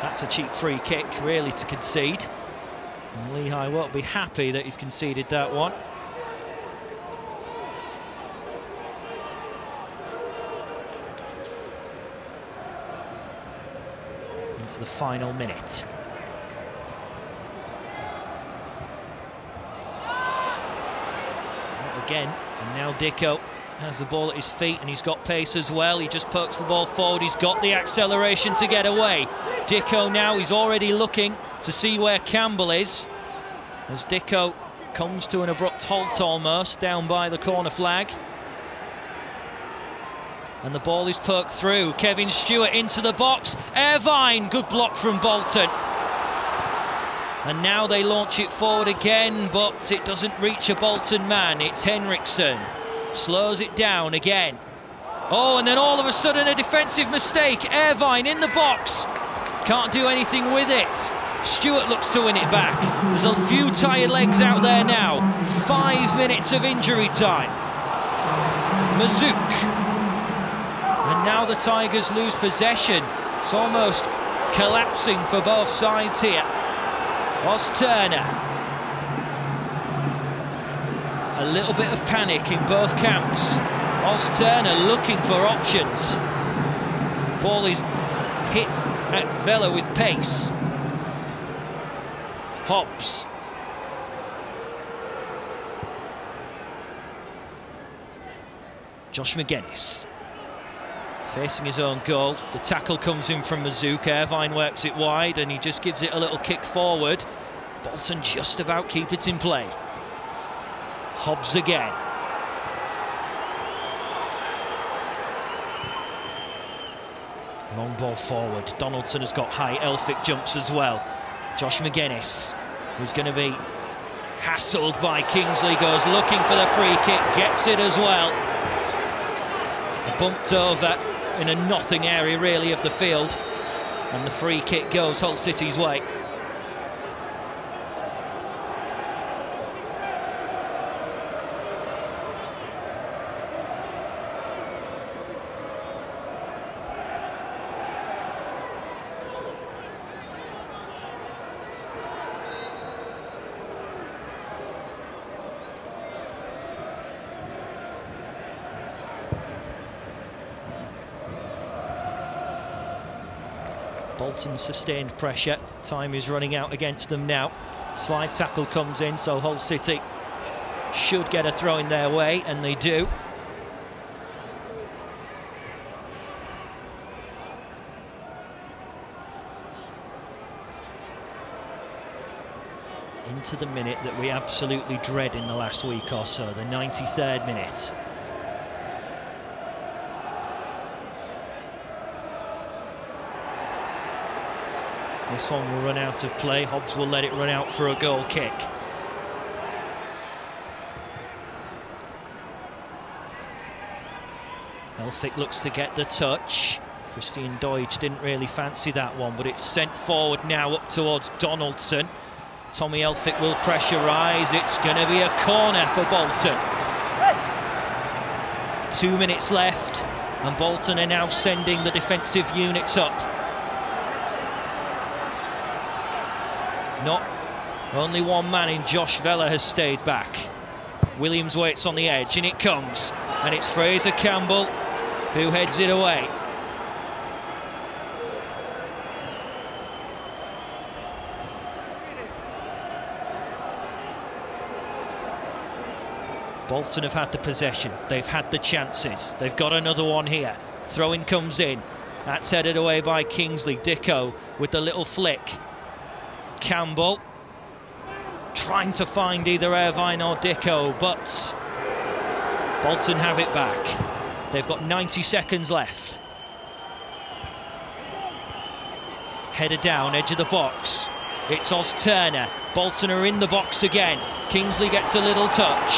That's a cheap free kick, really, to concede. And Lehigh won't be happy that he's conceded that one. Into the final minute. Again, and now Dicko has the ball at his feet, and he's got pace as well. He just pokes the ball forward. He's got the acceleration to get away. Dicko now, he's already looking to see where Campbell is, as Dicko comes to an abrupt halt almost down by the corner flag. And the ball is poked through. Kevin Stewart into the box. Irvine, good block from Bolton. And now they launch it forward again, but it doesn't reach a Bolton man. It's Henriksen. Slows it down again. Oh, and then all of a sudden a defensive mistake. Irvine in the box. Can't do anything with it. Stewart looks to win it back. There's a few tired legs out there now. 5 minutes of injury time. Mazouk. And now the Tigers lose possession. It's almost collapsing for both sides here. Oz Turner. A little bit of panic in both camps. Oz Turner looking for options. Ball is hit at Vela with pace. Hobbs. Josh McGuinness. Facing his own goal. The tackle comes in from Mazouk. Irvine works it wide and he just gives it a little kick forward. Bolton just about keep it in play. Hobbs again. Long ball forward. Donaldson has got high. Elphick jumps as well. Josh McGuinness is going to be hassled by Kingsley. Goes looking for the free kick. Gets it as well. Bumped over in a nothing area really of the field, and the free kick goes Hull City's way. Bolton sustained pressure. Time is running out against them now. Slide tackle comes in, so Hull City should get a throw in their way, and they do. Into the minute that we absolutely dread in the last week or so, the 93rd minute. This one will run out of play. Hobbs will let it run out for a goal kick. Elphick looks to get the touch. Christian Deutsch didn't really fancy that one, but it's sent forward now up towards Donaldson. Tommy Elphick will pressurise. It's going to be a corner for Bolton. 2 minutes left, and Bolton are now sending the defensive units up. Not only one man in Josh Vela has stayed back. Williams waits on the edge, and it comes. And it's Fraser Campbell who heads it away. Bolton have had the possession. They've had the chances. They've got another one here. Throw-in comes in. That's headed away by Kingsley. Dicko with the little flick. Campbell trying to find either Irvine or Dicko, but Bolton have it back. They've got 90 seconds left. Header down, edge of the box. It's Oz Turner. Bolton are in the box again. Kingsley gets a little touch.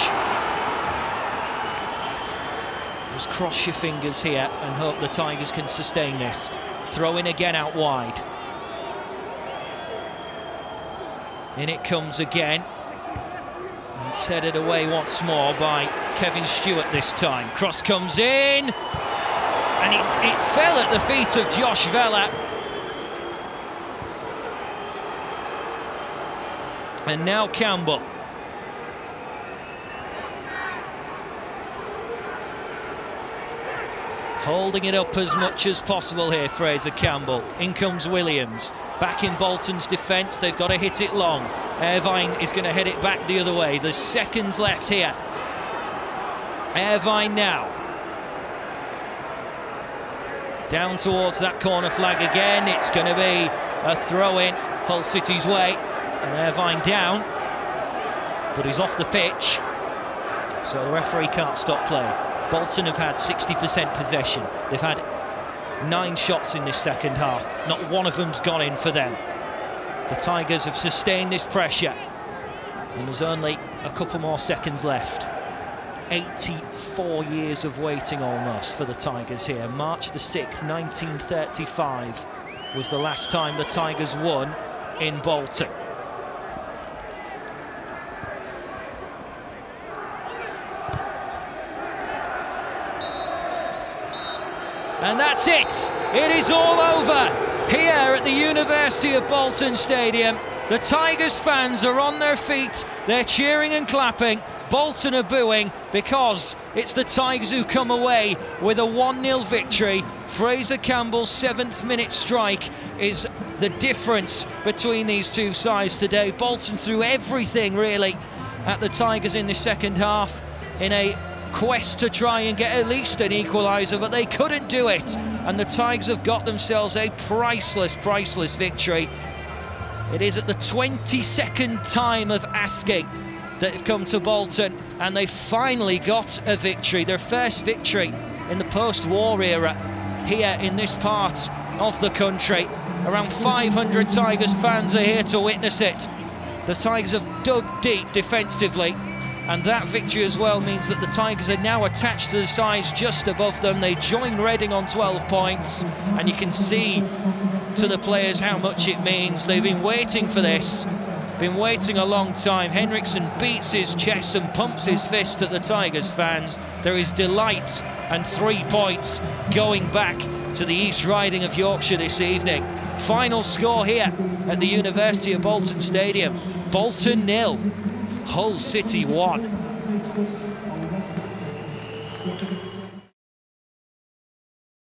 Just cross your fingers here and hope the Tigers can sustain this. Throw in again out wide. In it comes again. And it's headed away once more by Kevin Stewart this time. Cross comes in. And it fell at the feet of Josh Vela. And now Campbell. Holding it up as much as possible here, Fraser Campbell. In comes Williams. Back in Bolton's defence, they've got to hit it long. Irvine is going to head it back the other way. There's seconds left here. Irvine now. Down towards that corner flag again. It's going to be a throw-in Hull City's way. And Irvine down. But he's off the pitch. So the referee can't stop play. Bolton have had 60% possession. They've had 9 shots in this second half. Not one of them's gone in for them. The Tigers have sustained this pressure. And there's only a couple more seconds left. 84 years of waiting almost for the Tigers here. March the 6th, 1935 was the last time the Tigers won in Bolton. And that's it! It is all over here at the University of Bolton Stadium. The Tigers fans are on their feet, they're cheering and clapping. Bolton are booing because it's the Tigers who come away with a 1-0 victory. Fraser Campbell's 7th minute strike is the difference between these two sides today. Bolton threw everything really at the Tigers in the second half in a quest to try and get at least an equaliser, but they couldn't do it, and the Tigers have got themselves a priceless victory. It is at the 22nd time of asking that have come to Bolton, and they finally got a victory, their first victory in the post-war era here in this part of the country. Around 500 Tigers fans are here to witness it. The Tigers have dug deep defensively, and that victory as well means that the Tigers are now attached to the sides just above them. They join Reading on 12 points, and you can see to the players how much it means. They've been waiting for this, been waiting a long time. Henriksen beats his chest and pumps his fist at the Tigers fans. There is delight and 3 points going back to the East Riding of Yorkshire this evening. Final score here at the University of Bolton Stadium: Bolton 0, Hull City 1.